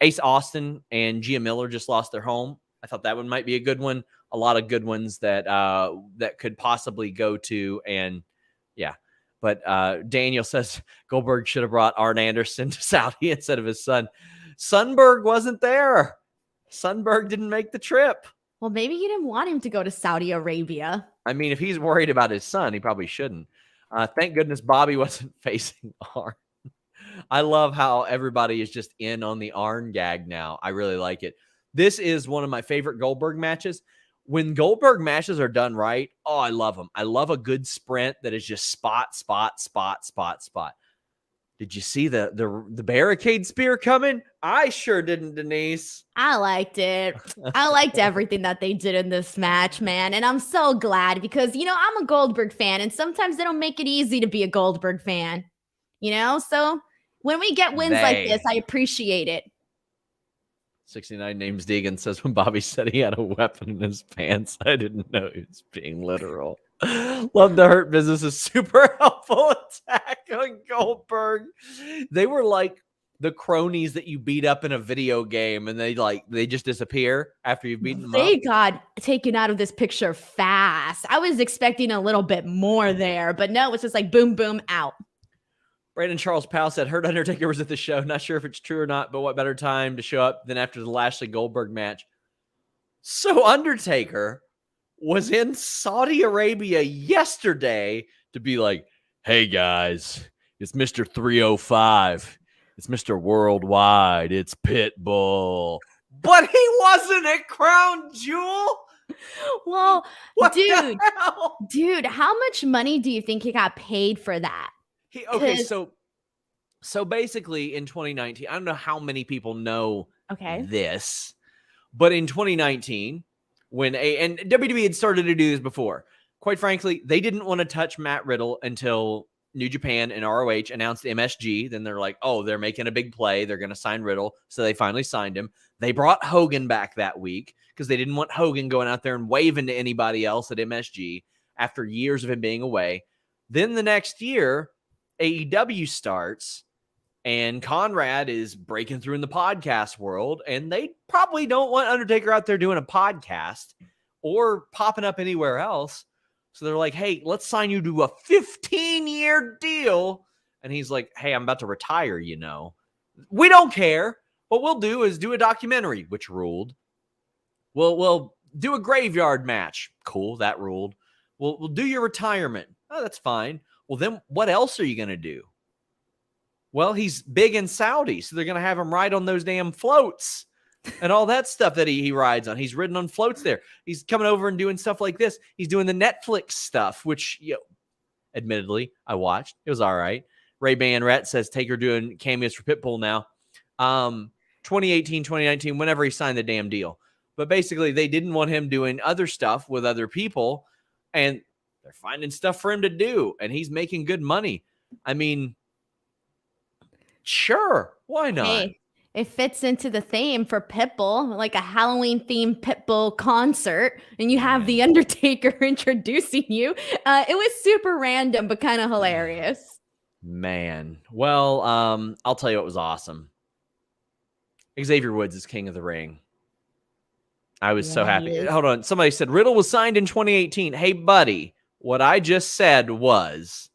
Ace Austin and Gia Miller just lost their home. I thought that one might be a good one. A lot of good ones that could possibly go to, and yeah. But Daniel says Goldberg should have brought Arn Anderson to Saudi instead of his son. Sunberg wasn't there. Sunberg didn't make the trip.
Well, maybe he didn't want him to go to Saudi Arabia.
I mean, if he's worried about his son, he probably shouldn't. Thank goodness Bobby wasn't facing Arn. I love how everybody is just in on the Arn gag now. I really like it. This is one of my favorite Goldberg matches. When Goldberg matches are done right, oh, I love them. I love a good sprint that is just spot, spot, spot, spot, spot. Did you see the barricade spear coming? I sure didn't, Denise.
I liked it. I liked everything that they did in this match, man. And I'm so glad because, I'm a Goldberg fan, and sometimes they don't make it easy to be a Goldberg fan, So when we get wins like this, I appreciate it.
69 Names Deegan says, when Bobby said he had a weapon in his pants, I didn't know he was being literal. Love the Hurt Business's super helpful attack on Goldberg. They were like the cronies that you beat up in a video game, and they just disappear after you've beaten them up.
They got taken out of this picture fast. I was expecting a little bit more there, but no, it's just like boom, boom, out.
Brandon Charles Powell said, heard Undertaker was at the show. Not sure if it's true or not, but what better time to show up than after the Lashley Goldberg match? So Undertaker was in Saudi Arabia yesterday to be like, hey guys, it's Mr. 305. It's Mr. Worldwide. It's Pitbull. But he wasn't at Crown Jewel.
Well, dude, how much money do you think he got paid for that?
So basically in 2019, I don't know how many people know this, but in 2019, and WWE had started to do this before, quite frankly, they didn't want to touch Matt Riddle until New Japan and ROH announced MSG. Then they're like, oh, they're making a big play. They're going to sign Riddle. So they finally signed him. They brought Hogan back that week because they didn't want Hogan going out there and waving to anybody else at MSG after years of him being away. Then the next year, AEW starts, and Conrad is breaking through in the podcast world, and they probably don't want Undertaker out there doing a podcast or popping up anywhere else. So they're like, hey, let's sign you to a 15-year deal. And he's like, hey, I'm about to retire, you know. We don't care. What we'll do is do a documentary, which ruled. We'll do a graveyard match. Cool, that ruled. We'll do your retirement. Oh, that's fine. Well, then what else are you going to do? Well, he's big in Saudi, so they're going to have him ride on those damn floats and all that stuff that he rides on. He's ridden on floats there. He's coming over and doing stuff like this. He's doing the Netflix stuff, which, admittedly, I watched. It was all right. Ray Banrett says Taker doing cameos for Pitbull now. 2018, 2019, whenever he signed the damn deal. But basically, they didn't want him doing other stuff with other people, and they're finding stuff for him to do, and he's making good money. I mean, sure, why not?
Hey, it fits into the theme for Pitbull, like a Halloween-themed Pitbull concert, and you have The Undertaker introducing you. It was super random, but kind of hilarious.
Man. Well, I'll tell you what was awesome. Xavier Woods is King of the Ring. I was so happy. Hold on. Somebody said Riddle was signed in 2018. Hey, buddy, what I just said was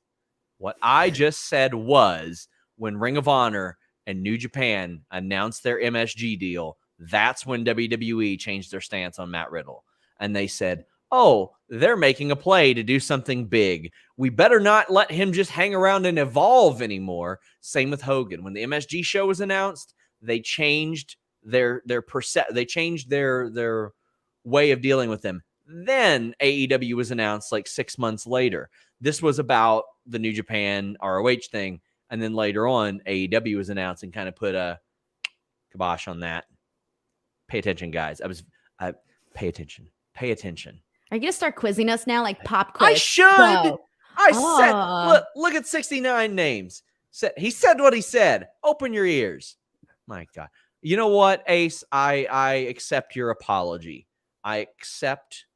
when Ring of Honor and New Japan announced their MSG deal, that's when WWE changed their stance on Matt Riddle. And they said, oh, they're making a play to do something big. We better not let him just hang around and evolve anymore. Same with Hogan. When the MSG show was announced, they changed their way of dealing with them. Then AEW was announced like 6 months later. This was about the New Japan ROH thing. And then later on, AEW was announced and kind of put a kibosh on that. Pay attention, guys. Pay attention. Pay attention.
Are you going to start quizzing us now? Like pop quiz?
I should. Said, look at 69 names. He said what he said. Open your ears. My God. You know what, Ace? I accept your apology. I accept.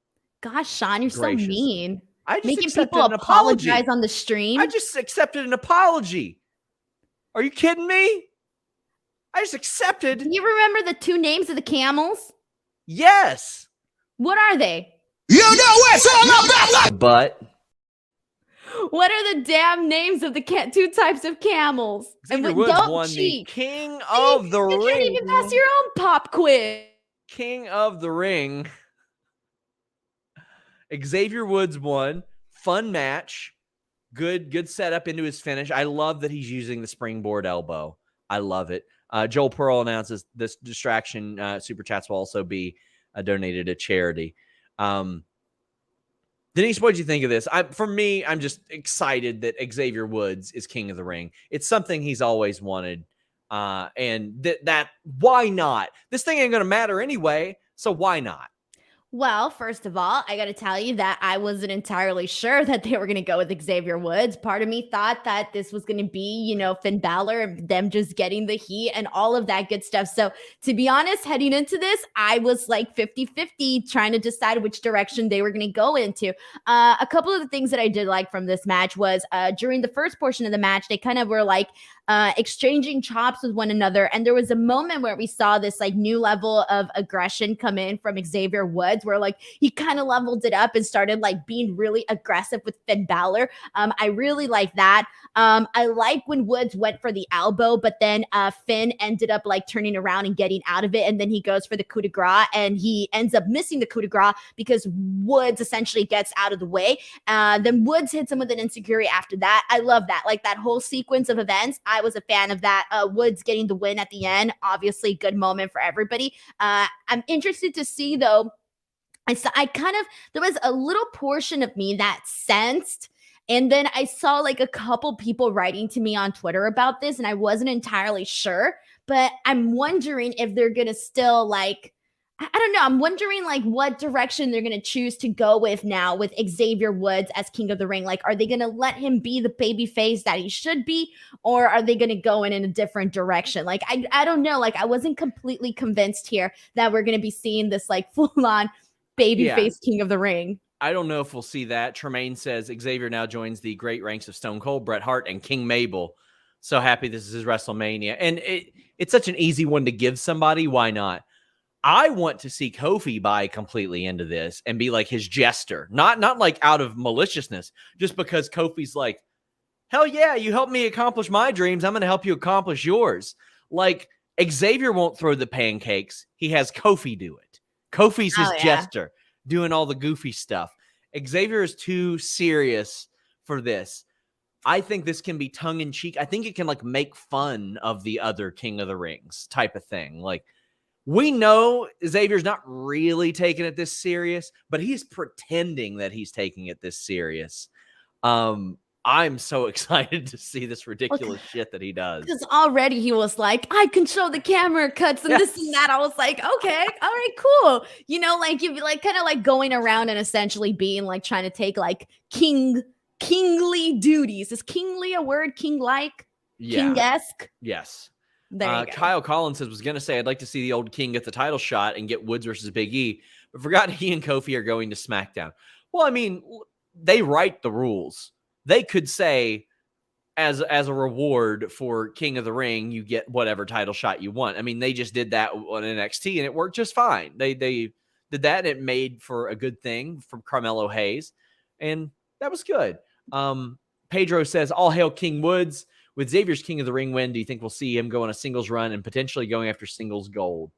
Gosh, Sean, you're so mean.
I just
making people apologize on the stream.
I just accepted an apology. Are you kidding me? I just accepted.
Do you remember the two names of the camels?
Yes.
What are they?
You know what's all about.
But
what are the damn names of the two types of camels?
Xavier Woods won the King of the Ring. You
can't even pass your own pop quiz.
King of the Ring. Xavier Woods won. Fun match. Good setup into his finish. I love that he's using the springboard elbow. I love it. Joel Pearl announces this distraction super chats will also be donated to charity. Denise, what did you think of this? For me, I'm just excited that Xavier Woods is King of the Ring. It's something he's always wanted. And that why not? This thing ain't going to matter anyway, so why not?
Well, first of all, I got to tell you that I wasn't entirely sure that they were going to go with Xavier Woods. Part of me thought that this was going to be, Finn Balor and them just getting the heat and all of that good stuff. So to be honest, heading into this, I was like 50-50 trying to decide which direction they were going to go into. A couple of the things that I did like from this match was during the first portion of the match, they kind of were like exchanging chops with one another. And there was a moment where we saw this like new level of aggression come in from Xavier Woods, where like he kind of leveled it up and started like being really aggressive with Finn Balor. I really like that. I like when Woods went for the elbow, but then Finn ended up like turning around and getting out of it. And then he goes for the coup de grace and he ends up missing the coup de grace because Woods essentially gets out of the way. Then Woods hits him with an insecurity after that. I love that. Like that whole sequence of events. I was a fan of that. Woods getting the win at the end. Obviously, good moment for everybody. I'm interested to see though. There was a little portion of me that sensed, and then I saw like a couple people writing to me on Twitter about this, and I wasn't entirely sure, but I'm wondering if they're going to still like, I don't know. I'm wondering like what direction they're going to choose to go with now with Xavier Woods as King of the Ring. Like, are they going to let him be the baby face that he should be, or are they going to go in a different direction? Like, I don't know. Like, I wasn't completely convinced here that we're going to be seeing this like full on baby face King of the Ring.
I don't know if we'll see that. Tremaine says Xavier now joins the great ranks of Stone Cold, Bret Hart, and King Mabel. So happy this is his WrestleMania. And it's such an easy one to give somebody. Why not? I want to see Kofi buy completely into this and be like his jester, not like out of maliciousness, just because Kofi's like, hell yeah, you helped me accomplish my dreams. I'm going to help you accomplish yours. Like Xavier won't throw the pancakes. He has Kofi do it. Kofi's his jester doing all the goofy stuff. Xavier is too serious for this. I think this can be tongue in cheek. I think it can like make fun of the other King of the Rings type of thing. Like, we know Xavier's not really taking it this serious, but he's pretending that he's taking it this serious. I'm so excited to see this ridiculous shit that he does.
Because already he was like, I control the camera cuts and this and that. I was like, okay, all right, cool. You know, like you like kind of like going around and essentially being like trying to take like kingly duties. Is kingly a word? King-like?
Yeah.
King-esque?
Yes.
There you go.
Kyle Collins says, was going to say, I'd like to see the old King get the title shot and get Woods versus Big E, but forgot he and Kofi are going to SmackDown. Well, I mean, they write the rules. They could say, as a reward for King of the Ring, you get whatever title shot you want. I mean, they just did that on NXT, and it worked just fine. They did that, and it made for a good thing from Carmelo Hayes, and that was good. Pedro says, all hail King Woods. With Xavier's King of the Ring win, do you think we'll see him go on a singles run and potentially going after singles gold?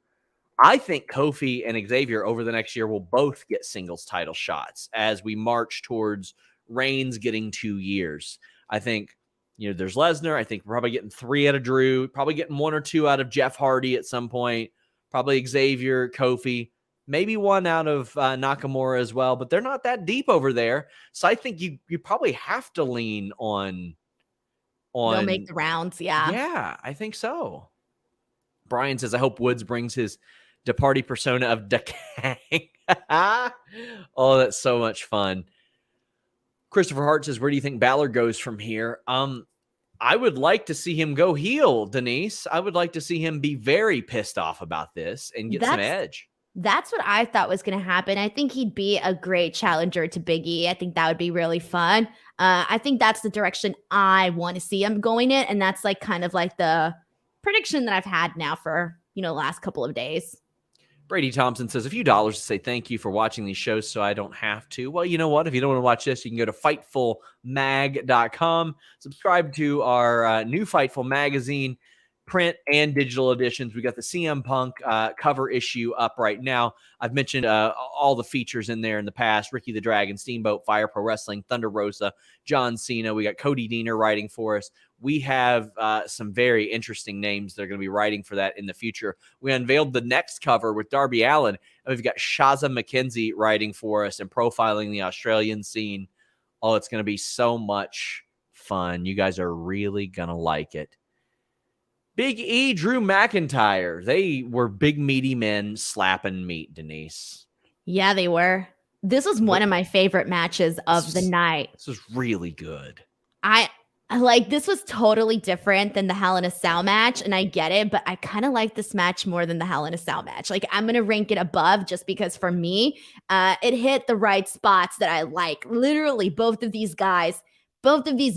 I think Kofi and Xavier over the next year will both get singles title shots as we march towards Reigns getting 2 years. I think, there's Lesnar. I think we're probably getting 3 out of Drew, probably getting 1 or 2 out of Jeff Hardy at some point, probably Xavier, Kofi, maybe 1 out of Nakamura as well, but they're not that deep over there. So I think you probably have to lean on
they'll make the rounds.
Yeah, I think so. Brian says, I hope Woods brings his DeParty persona of decay. Oh, that's so much fun. Christopher Hart says, where do you think Balor goes from here? I would like to see him go heel, Denise. I would like to see him be very pissed off about this and get some edge.
That's what I thought was going to happen. I think he'd be a great challenger to Big E. I think that would be really fun. I think that's the direction I want to see him going in. And that's like kind of like the prediction that I've had now for, the last couple of days.
Brady Thompson says, a few dollars to say thank you for watching these shows so I don't have to. Well, you know what? If you don't want to watch this, you can go to FightfulMag.com. Subscribe to our new Fightful magazine, print and digital editions. We got the CM Punk cover issue up right now. I've mentioned all the features in there in the past: Ricky the Dragon, Steamboat, Fire Pro Wrestling, Thunder Rosa, John Cena. We got Cody Deaner writing for us. We have some very interesting names that are going to be writing for that in the future. We unveiled the next cover with Darby Allin, and we've got Shaza McKenzie writing for us and profiling the Australian scene. Oh, it's going to be so much fun. You guys are really going to like it. Big E, Drew McIntyre. They were big, meaty men slapping meat, Denise.
Yeah, they were. This was one of my favorite matches of the night.
This was really good.
This was totally different than the Hell in a Cell match, and I get it, but I kind of like this match more than the Hell in a Cell match. Like, I'm going to rank it above just because for me, it hit the right spots that I like. Literally, both of these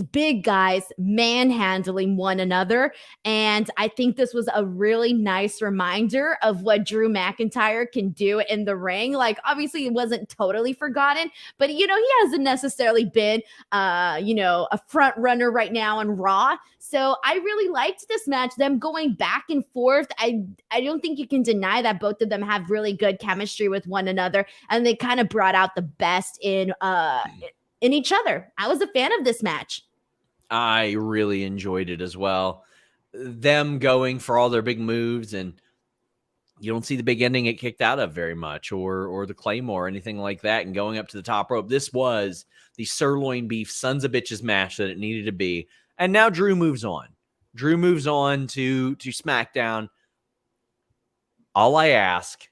big guys manhandling one another. And I think this was a really nice reminder of what Drew McIntyre can do in the ring. Like, obviously it wasn't totally forgotten, but he hasn't necessarily been, a front runner right now on Raw. So I really liked this match, them going back and forth. I don't think you can deny that both of them have really good chemistry with one another. And they kind of brought out the best in each other. I was a fan of this match.
I really enjoyed it as well. Them going for all their big moves, and you don't see the big ending get kicked out of very much, or the Claymore or anything like that, and going up to the top rope. This was the sirloin beef sons of bitches match that it needed to be. And now Drew moves on. Drew moves on to SmackDown. All I ask,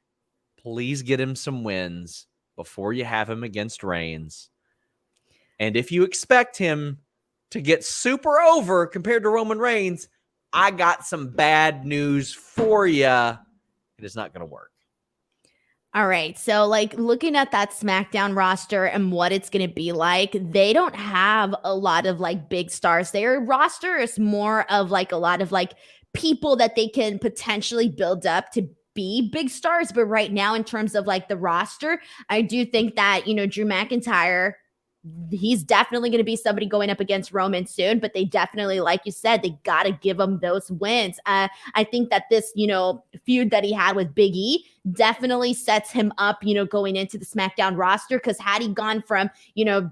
please get him some wins before you have him against Reigns. And if you expect him to get super over compared to Roman Reigns, I got some bad news for you. It is not going to work.
All right. So, like, looking at that SmackDown roster and what it's going to be like, they don't have a lot of like big stars. Their roster is more of like a lot of like people that they can potentially build up to be big stars. But right now, in terms of like the roster, I do think that, you know, Drew McIntyre, he's definitely going to be somebody going up against Roman soon, but they definitely, like you said, they got to give him those wins. I think that this, you know, feud that he had with Big E definitely sets him up, you know, going into the SmackDown roster, because had he gone from, you know,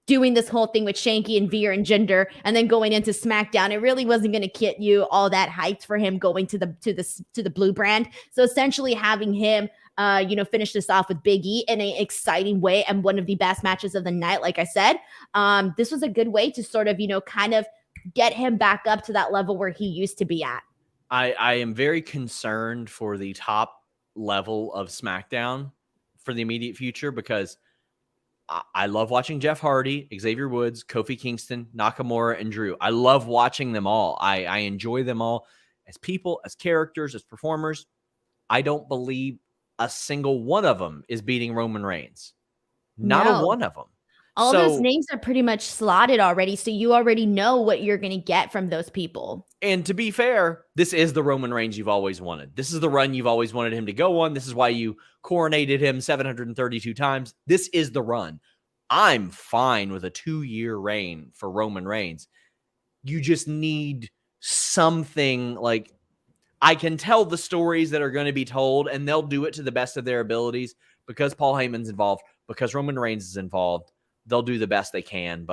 doing this whole thing with Shanky and Veer and Jinder and then going into SmackDown, it really wasn't going to get you all that hyped for him going to the blue brand. So essentially having him you know, finish this off with Big E in an exciting way and one of the best matches of the night. Like I said, this was a good way to sort of, you know, kind of get him back up to that level where he used to be at.
I am very concerned for the top level of SmackDown for the immediate future, because I love watching Jeff Hardy, Xavier Woods, Kofi Kingston, Nakamura, and Drew. I love watching them all. I enjoy them all as people, as characters, as performers. I don't believe a single one of them is beating Roman Reigns. Not a one of them.
All those names are pretty much slotted already, so you already know what you're going to get from those people.
And to be fair, this is the Roman Reigns you've always wanted. This is the run you've always wanted him to go on. This is why you coronated him 732 times. This is the run. I'm fine with a 2-year reign for Roman Reigns. You just need something like, I can tell the stories that are going to be told, and they'll do it to the best of their abilities because Paul Heyman's involved, because Roman Reigns is involved. They'll do the best they can,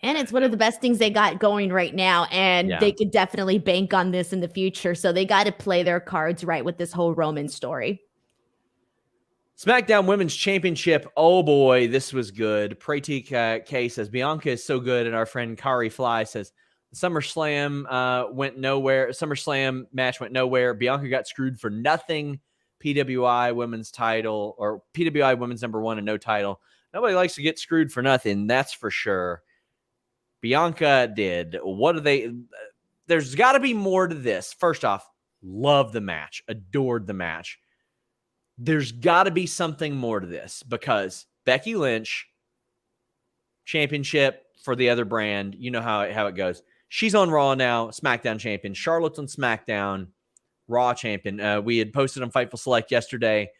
and
it's one of the best things they got going right now, and they could definitely bank on this in the future. So they got to play their cards right with this whole Roman story.
SmackDown Women's Championship. Oh boy, this was good. Pratik K says Bianca is so good, and our friend Kari Fly says SummerSlam went nowhere. SummerSlam match went nowhere. Bianca got screwed for nothing. PWI Women's title, or PWI Women's #1 and no title. Nobody likes to get screwed for nothing, that's for sure. Bianca did. What do they... There's got to be more to this. First off, love the match. Adored the match. There's got to be something more to this, because Becky Lynch, championship for the other brand. You know how it goes. She's on Raw now, SmackDown champion. Charlotte's on SmackDown, Raw champion. We had posted on Fightful Select yesterday.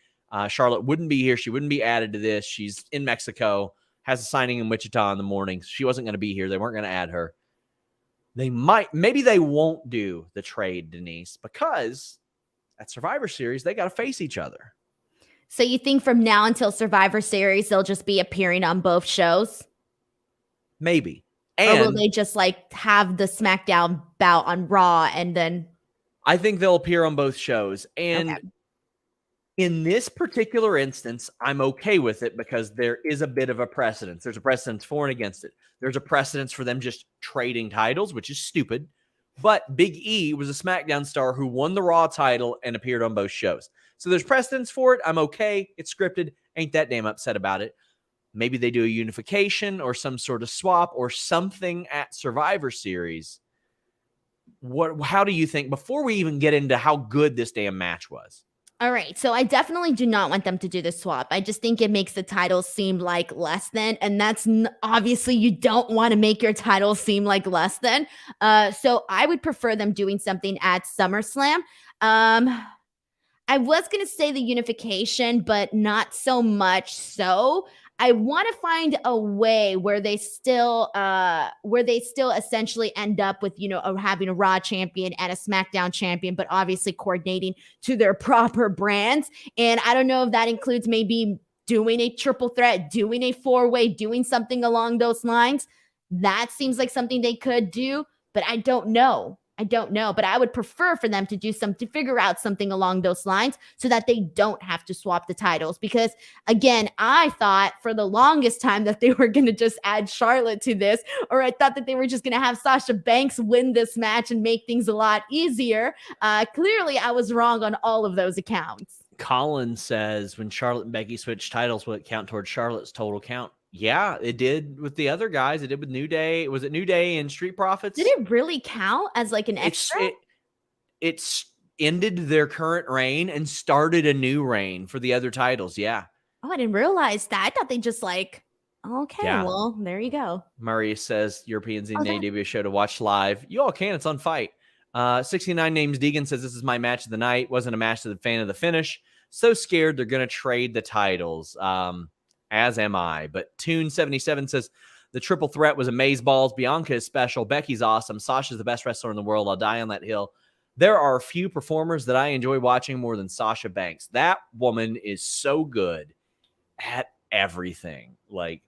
Charlotte wouldn't be here. She wouldn't be added to this. She's in Mexico, has a signing in Wichita in the morning. She wasn't going to be here. They weren't going to add her. Maybe they won't do the trade, Denise, because at Survivor Series, they got to face each other.
So you think from now until Survivor Series, they'll just be appearing on both shows?
Maybe.
Or will they just like have the SmackDown bout on Raw and then...
I think they'll appear on both shows. And in this particular instance, I'm okay with it because there is a bit of a precedence. There's a precedence for and against it. There's a precedence for them just trading titles, which is stupid. But Big E was a SmackDown star who won the Raw title and appeared on both shows. So there's precedence for it. I'm okay. It's scripted. Ain't that damn upset about it. Maybe they do a unification or some sort of swap or something at Survivor Series. How do you think, before we even get into how good this damn match was?
All right. So I definitely do not want them to do the swap. I just think it makes the title seem like less than, and that's obviously you don't want to make your title seem like less than. So I would prefer them doing something at SummerSlam. I was going to say the unification, but not so much so. I want to find a way where they still essentially end up with, having a Raw champion and a SmackDown champion, but obviously coordinating to their proper brands. And I don't know if that includes maybe doing a triple threat, doing a 4-way, doing something along those lines. That seems like something they could do, but I don't know. But I would prefer for them to do to figure out something along those lines so that they don't have to swap the titles. Because again, I thought for the longest time that they were going to just add Charlotte to this, or I thought that they were just going to have Sasha Banks win this match and make things a lot easier. Clearly I was wrong on all of those accounts.
Colin says, when Charlotte and Becky switched titles, will it count towards Charlotte's total count? Yeah, it did with the other guys. It did with New Day. Was it New Day and Street Profits?
Did it really count as like an extra?
It's ended their current reign and started a new reign for the other titles. Yeah.
Oh, I didn't realize that. I thought they just like, okay,
Yeah.
well, there you go.
Murray says Europeans need an AEW show to watch live. You all can. It's on Fight. 69 names Deegan says, this is my match of the night. Wasn't a match to the fan of the finish. So scared they're going to trade the titles. As am I. But Tune77 says, the triple threat was amazeballs. Bianca is special. Becky's awesome. Sasha's the best wrestler in the world. I'll die on that hill. There are a few performers that I enjoy watching more than Sasha Banks. That woman is so good at everything. Like,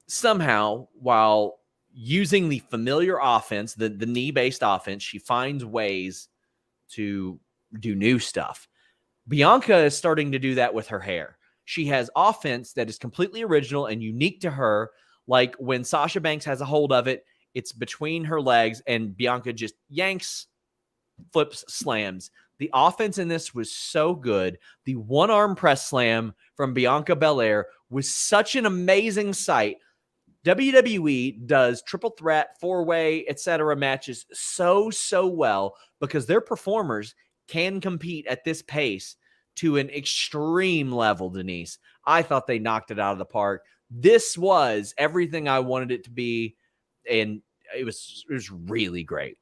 somehow, while using the familiar offense, the knee-based offense, she finds ways to do new stuff. Bianca is starting to do that with her hair. She has offense that is completely original and unique to her. Like when Sasha Banks has a hold of it, it's between her legs and Bianca just yanks, flips, slams. The offense in this was so good. The one-arm press slam from Bianca Belair was such an amazing sight. WWE does triple threat, four-way, etc. matches so well because their performers can compete at this pace to an extreme level, Denise. I thought they knocked it out of the park. This was everything I wanted it to be, and it was really great.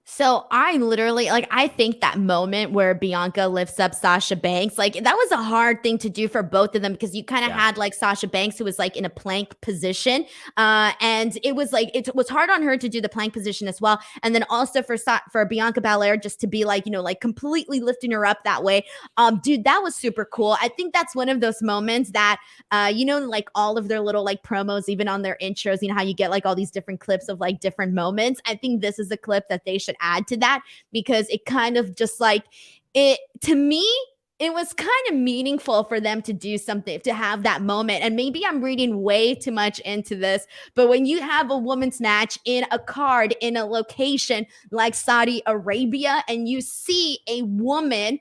So I literally, like, I think that moment where Bianca lifts up Sasha Banks, like, that was a hard thing to do for both of them because you kind of had, like, Sasha Banks who was, like, in a plank position. And it was, like, it was hard on her to do the plank position as well. And then also for Bianca Belair just to be, like, you know, like, completely lifting her up that way. Dude, that was super cool. I think that's one of those moments that, you know, like, all of their little, like, promos, even on their intros, you know, how you get, like, all these different clips of, like, different moments. I think this is a clip that they should add to that because it kind of just like it to me it was kind of meaningful for them to do something, to have that moment. And maybe I'm reading way too much into this, but when you have a women's match in a card in a location like Saudi Arabia and you see a woman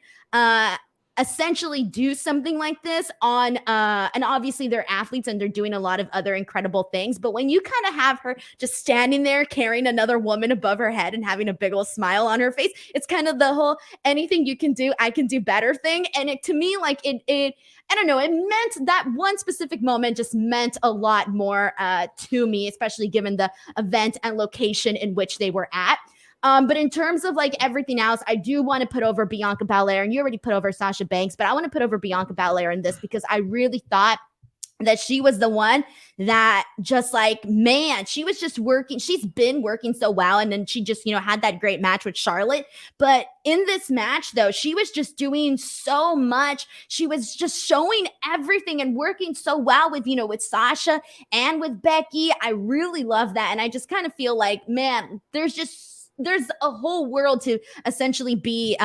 essentially do something like this on and obviously they're athletes and they're doing a lot of other incredible things, but when you kind of have her just standing there carrying another woman above her head and having a big old smile on her face, it's kind of the whole anything you can do I can do better thing. And it to me, like it I don't know, it meant that one specific moment just meant a lot more to me, especially given the event and location in which they were at. But in terms of like everything else, I do want to put over Bianca Belair, and you already put over Sasha Banks, but I want to put over Bianca Belair in this because I really thought that she was the one that just like, man, she was just working. She's been working so well. And then she just, you know, had that great match with Charlotte. But in this match, though, she was just doing so much. She was just showing everything and working so well with, you know, with Sasha and with Becky. I really love that. And I just kind of feel like, man, there's a whole world to essentially be,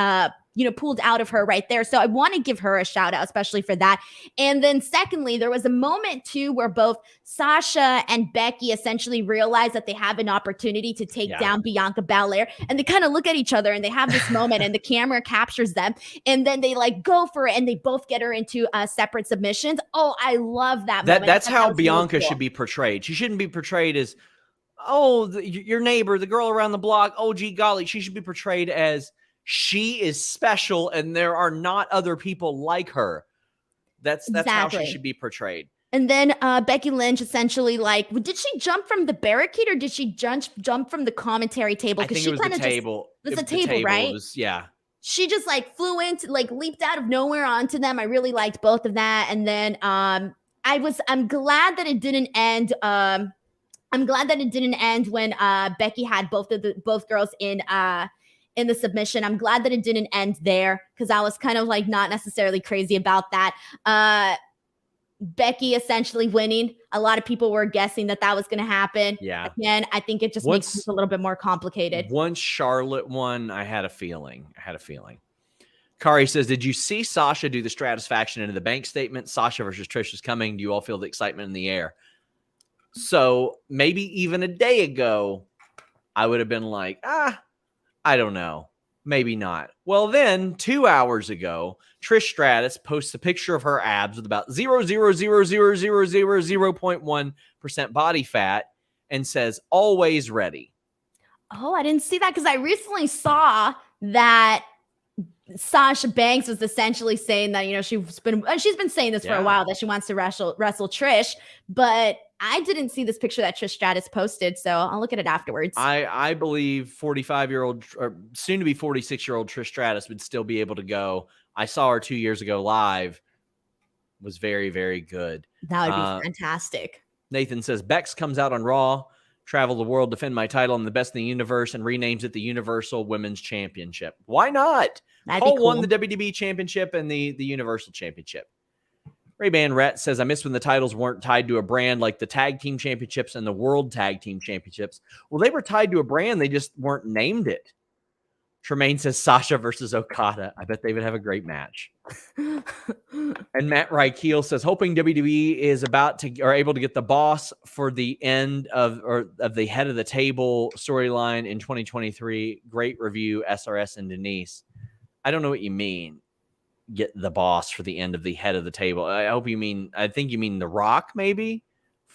you know, pulled out of her right there. So I want to give her a shout out, especially for that. And then secondly, there was a moment too where both Sasha and Becky essentially realize that they have an opportunity to take down Bianca Belair. And they kind of look at each other and they have this moment and the camera captures them. And then they like go for it and they both get her into separate submissions. Oh, I love that moment.
That's how Bianca really should be portrayed. She shouldn't be portrayed as, your neighbor, the girl around the block. Oh, gee golly. She should be portrayed as she is special and there are not other people like her. That's how she should be portrayed.
And then Becky Lynch essentially like, did she jump from the barricade or did she jump from the commentary table?
I think it was the table.
It was a table, right?
Yeah.
She just like flew into, like leaped out of nowhere onto them. I really liked both of that. And then I'm glad that it didn't end. I'm glad that it didn't end when Becky had both girls in the submission. I'm glad that it didn't end there because I was kind of like not necessarily crazy about that. Becky essentially winning. A lot of people were guessing that was going to happen.
Yeah.
Again, I think it just makes it a little bit more complicated.
Once Charlotte won, I had a feeling. Kari says, did you see Sasha do the Stratisfaction into the bank statement? Sasha versus Trish is coming. Do you all feel the excitement in the air? So maybe even a day ago, I would have been like, I don't know. Maybe not. Well, then 2 hours ago, Trish Stratus posts a picture of her abs with about 0.1% body fat and says, always ready.
Oh, I didn't see that because I recently saw that Sasha Banks was essentially saying that, she's been saying this for a while, that she wants to wrestle Trish, but I didn't see this picture that Trish Stratus posted, so I'll look at it afterwards.
I believe 45-year-old or soon to be 46-year-old Trish Stratus would still be able to go. I saw her 2 years ago live. Was very, very good.
That would be fantastic.
Nathan says, Bex comes out on Raw, travel the world, defend my title. I'm the best in the universe, and renames it the Universal Women's Championship. Why not? Cole won the WWE Championship and the Universal Championship. Ray-Ban Rhett says, I miss when the titles weren't tied to a brand like the Tag Team Championships and the World Tag Team Championships. Well, they were tied to a brand. They just weren't named it. Tremaine says, Sasha versus Okada. I bet they would have a great match. And Matt Rykeel says, hoping WWE is able to get the boss for the end of the head of the table storyline in 2023. Great review, SRS and Denise. I don't know what you mean. Get the boss for the end of the head of the table. I think you mean The Rock maybe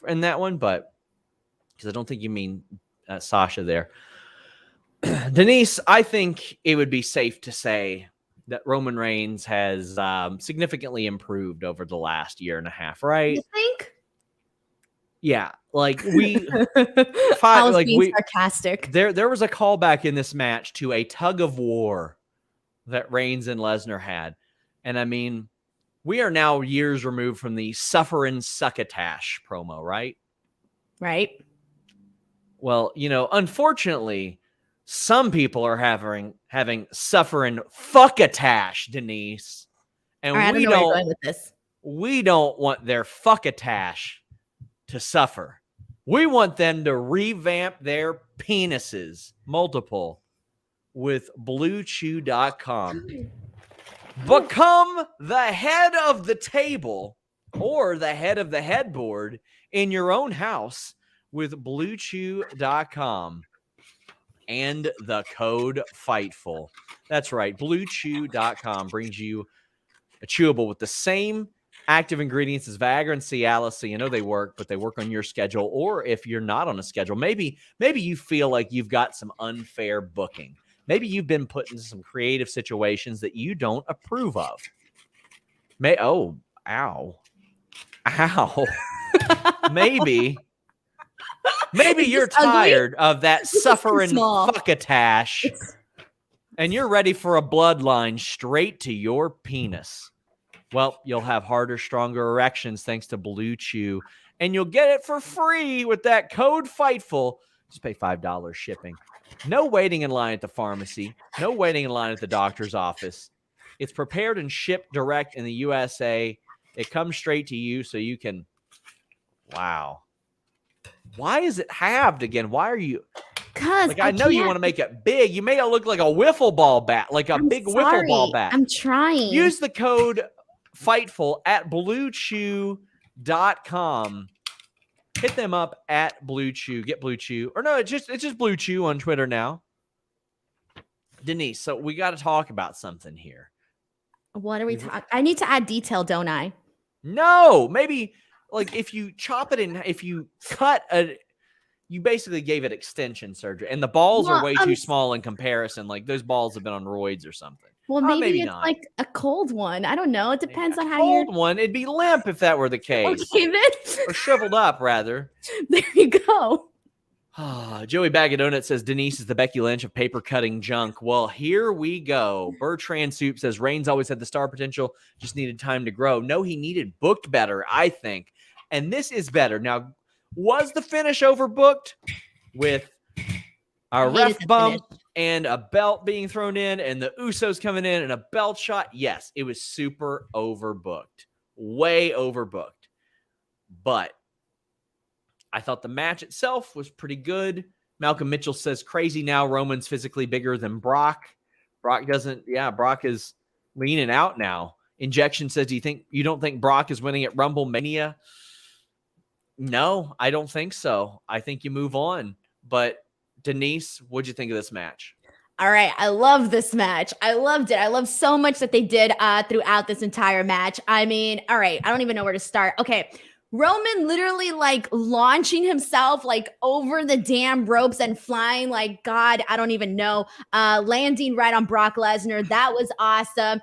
in that one, but because I don't think you mean Sasha there. Denise, I think it would be safe to say that Roman Reigns has significantly improved over the last year and a half, right?
You think?
Yeah, like
sarcastic.
There was a callback in this match to a tug of war that Reigns and Lesnar had. And I mean, we are now years removed from the Sufferin' Succotash promo, right?
Right.
Well, unfortunately, some people are having Sufferin' Fuckatash, Denise. And
right,
we
don't know where you're going with this.
We don't want their Fuckatash to suffer. We want them to revamp their penises, multiple, with BlueChew.com. Become the head of the table or the head of the headboard in your own house with BlueChew.com and the code FIGHTFUL. That's right. BlueChew.com brings you a chewable with the same active ingredients as Viagra and Cialis, so you know they work, but they work on your schedule. Or if you're not on a schedule, maybe you feel like you've got some unfair booking. Maybe you've been put into some creative situations that you don't approve of. Ow. Maybe you're tired of that suffering fuckatash and you're ready for a bloodline straight to your penis. Well, you'll have harder, stronger erections thanks to Blue Chew, and you'll get it for free with that code FIGHTFUL. Just pay $5 shipping. No waiting in line at the pharmacy. No waiting in line at the doctor's office. It's prepared and shipped direct in the USA. It comes straight to you so you can... Wow. Why is it halved again? Why are you...
Because
I know you want to make it big. You made it look like a wiffle ball bat, like a big wiffle ball bat.
I'm trying.
Use the code FIGHTFUL at BlueChew.com. Hit them up at Blue Chew. Get Blue Chew. Or no, it's just Blue Chew on Twitter now. Denise, so we got to talk about something here.
What are we talking? I need to add detail, don't I?
No, maybe like if you chop it in, if you cut you basically gave it extension surgery, and the balls are way too small in comparison. Like those balls have been on roids or something.
Well, maybe it's not. Like a cold one. I don't know. It depends on how
you're... Cold one, it'd be limp if that were the case.
Okay, then.
Or shriveled up, rather.
There you go.
Joey Bag of Donuts says Denise is the Becky Lynch of paper cutting junk. Well, here we go. Bertrand Soup says Reigns always had the star potential, just needed time to grow. No, he needed booked better, I think. And this is better. Now, was the finish overbooked with a ref bump and a belt being thrown in and the Usos coming in and a belt shot? Yes, it was super overbooked. Way overbooked. But I thought the match itself was pretty good. Malcolm Mitchell says, crazy now, Roman's physically bigger than Brock. Brock is leaning out now. Injection says, you don't think Brock is winning at Rumble Mania? No, I don't think so. I think you move on. But Denise, what'd you think of this match?
All right, I love this match. I loved it. I love so much that they did throughout this entire match. I mean, all right, I don't even know where to start. Okay, Roman literally like launching himself like over the damn ropes and flying like God, I don't even know. Landing right on Brock Lesnar. That was awesome.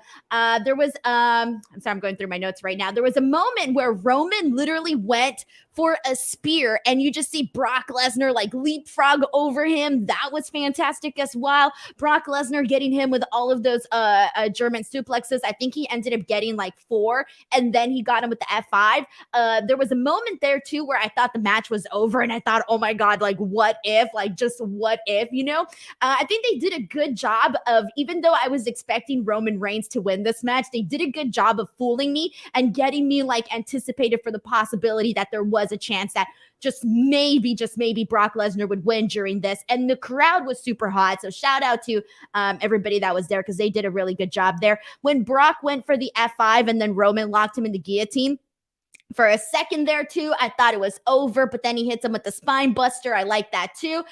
There was I'm sorry, I'm going through my notes right now. There was a moment where Roman literally went for a spear and you just see Brock Lesnar like leapfrog over him. That was fantastic as well. Brock Lesnar getting him with all of those German suplexes. I think he ended up getting like 4 and then he got him with the F5. There was a moment there too where I thought the match was over and I thought, oh my God, like what if, like just what if, you know? I think they did a good job of, even though I was expecting Roman Reigns to win this match, they did a good job of fooling me and getting me like anticipated for the possibility that there was a chance that just maybe Brock Lesnar would win during this. And the crowd was super hot. So shout out to everybody that was there because they did a really good job there. When Brock went for the F5 and then Roman locked him in the guillotine, for a second there too, I thought it was over, but then he hits him with the spine buster. I like that too.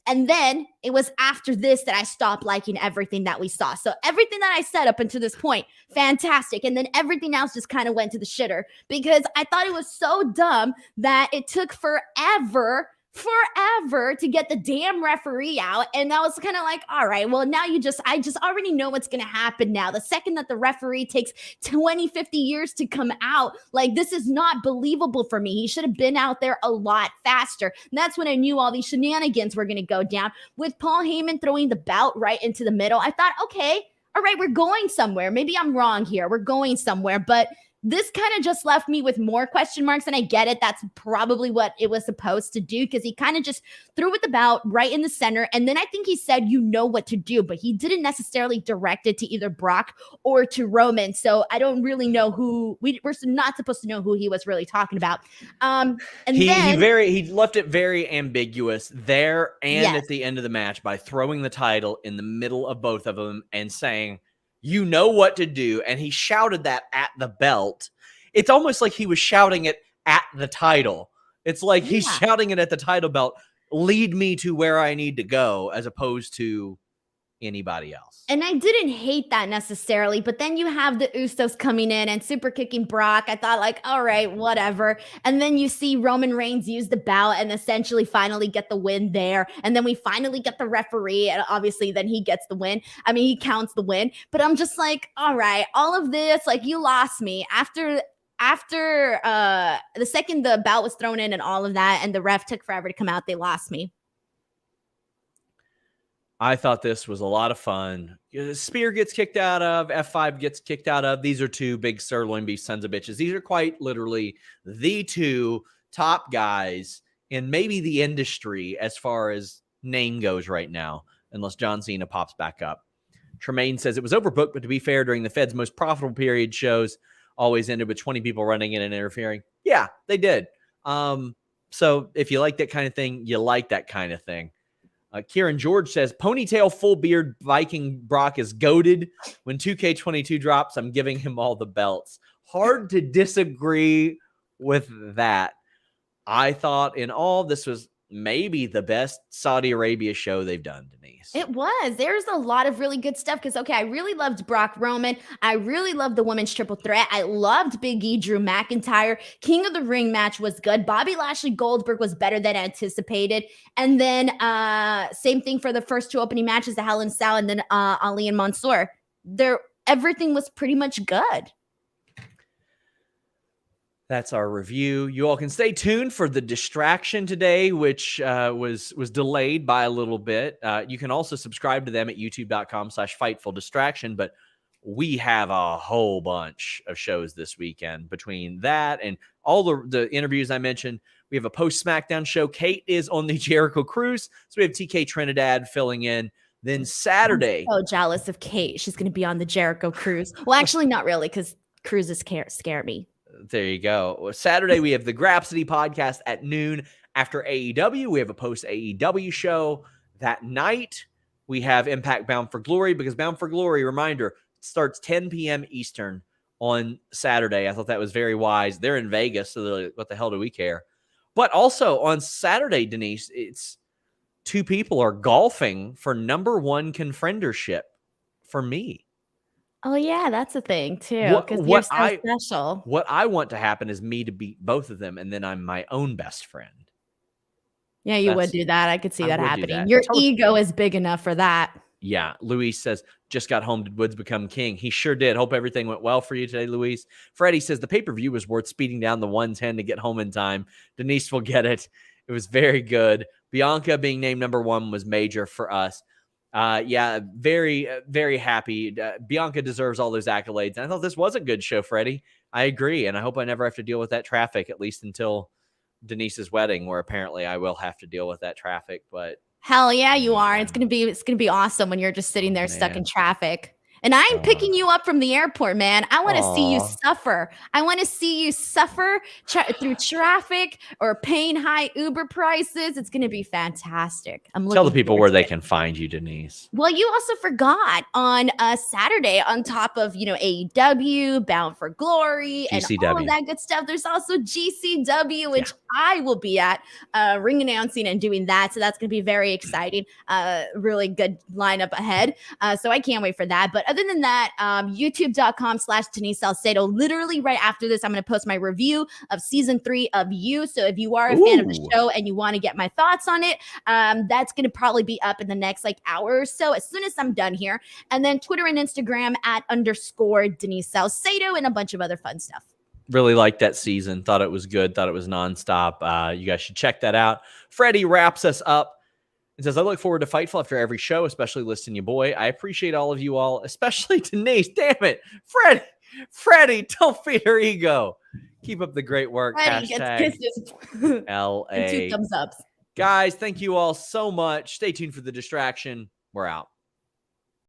And then it was after this that I stopped liking everything that we saw. So everything that I said up until this point, fantastic. And then everything else just kind of went to the shitter because I thought it was so dumb that it took forever to get the damn referee out. And I was kind of like, all right, well, now I just already know what's going to happen now. The second that the referee takes 20, 50 years to come out, like this is not believable for me. He should have been out there a lot faster. And that's when I knew all these shenanigans were going to go down. With Paul Heyman throwing the belt right into the middle, I thought, okay, all right, we're going somewhere. Maybe I'm wrong here. We're going somewhere. But this kind of just left me with more question marks, and I get it. That's probably what it was supposed to do because he kind of just threw with the belt right in the center, and then I think he said, you know what to do, but he didn't necessarily direct it to either Brock or to Roman, so I don't really know who, we're not supposed to know who he was really talking about. And
he left it very ambiguous there and
Yes.
at the end of the match by throwing the title in the middle of both of them and saying, you know what to do. And he shouted that at the belt. It's almost like he was shouting it at the title. It's like he's shouting it at the title belt. Lead me to where I need to go as opposed to anybody else.
And I didn't hate that necessarily, but then you have the Usos coming in and super kicking Brock. I thought like, all right, whatever. And then you see Roman Reigns use the belt and essentially finally get the win there. And then we finally get the referee and obviously then he gets the win. I mean, he counts the win, but I'm just like, all right, all of this, like you lost me after the second the belt was thrown in and all of that and the ref took forever to come out, they lost me.
I thought this was a lot of fun. Spear gets kicked out of, F5 gets kicked out of. These are two big sirloin beef sons of bitches. These are quite literally the two top guys in maybe the industry as far as name goes right now, unless John Cena pops back up. Tremaine says it was overbooked, but to be fair, during the Fed's most profitable period, shows always ended with 20 people running in and interfering. Yeah, they did. So if you like that kind of thing, you like that kind of thing. Kieran George says, ponytail, full beard, Viking Brock is goated. When 2K22 drops, I'm giving him all the belts. Hard to disagree with that. I thought in all, this was maybe the best Saudi Arabia show they've done, Denise.
It was. There's a lot of really good stuff because, okay, I really loved Brock Roman. I really loved the women's triple threat. I loved Big E, Drew McIntyre. King of the Ring match was good. Bobby Lashley, Goldberg was better than anticipated. And then same thing for the first two opening matches, the Hell in a Cell and then Ali and Mansoor. Everything was pretty much good.
That's our review. You all can stay tuned for the distraction today, which was delayed by a little bit. You can also subscribe to them at youtube.com/FightfulDistraction. But we have a whole bunch of shows this weekend between that and all the interviews I mentioned. We have a post SmackDown show. Kate is on the Jericho Cruise. So we have TK Trinidad filling in. Then Saturday.
I'm so jealous of Kate. She's going to be on the Jericho Cruise. Well, actually, not really, because cruises scare me.
There you go. Saturday, we have the Grapsity podcast at noon after AEW. We have a post AEW show that night. We have Impact Bound for Glory because Bound for Glory, reminder, starts 10 p.m. Eastern on Saturday. I thought that was very wise. They're in Vegas, so what the hell do we care? But also on Saturday, Denise, it's two people are golfing for number one confriendership for me.
Oh yeah, that's a thing too. Because you're so special.
What I want to happen is me to beat both of them, and then I'm my own best friend.
Yeah, you would do that. I could see that happening. Your ego is big enough for that.
Yeah. Luis says, just got home. Did Woods become king? He sure did. Hope everything went well for you today, Luis. Freddie says, the pay-per-view was worth speeding down the 110 to get home in time. Denise will get it. It was very good. Bianca being named number one was major for us. Yeah, very, very happy. Bianca deserves all those accolades. And I thought this was a good show, Freddie. I agree. And I hope I never have to deal with that traffic, at least until Denise's wedding, where apparently I will have to deal with that traffic. But
hell yeah, you are. It's gonna be awesome when you're just sitting there stuck in traffic. And I'm picking you up from the airport, man. I want to see you suffer. I want to see you suffer through traffic or paying high Uber prices. It's going to be fantastic.
Tell the people where they can find you, Denise.
Well, you also forgot on Saturday, on top of, AEW, Bound for Glory,
GCW.
And all of that good stuff, there's also GCW, which I will be at ring announcing and doing that. So that's going to be very exciting. Really good lineup ahead. So I can't wait for that. But other than that, youtube.com/Denise Salcedo. Literally right after this, I'm going to post my review of season 3 of You. So if you are a fan of the show and you want to get my thoughts on it, that's going to probably be up in the next hour or so as soon as I'm done here. And then Twitter and Instagram @ Denise Salcedo and a bunch of other fun stuff.
Really liked that season. Thought it was good. Thought it was nonstop. You guys should check that out. Freddie wraps us up. It says, I look forward to Fightful after every show, especially listening to you, boy. I appreciate all of you all, especially Denise. Damn it. Freddie, don't feed her ego. Keep up the great work.
Freddie gets kisses.
LA.
And 2 thumbs ups.
Guys, thank you all so much. Stay tuned for the distraction. We're out.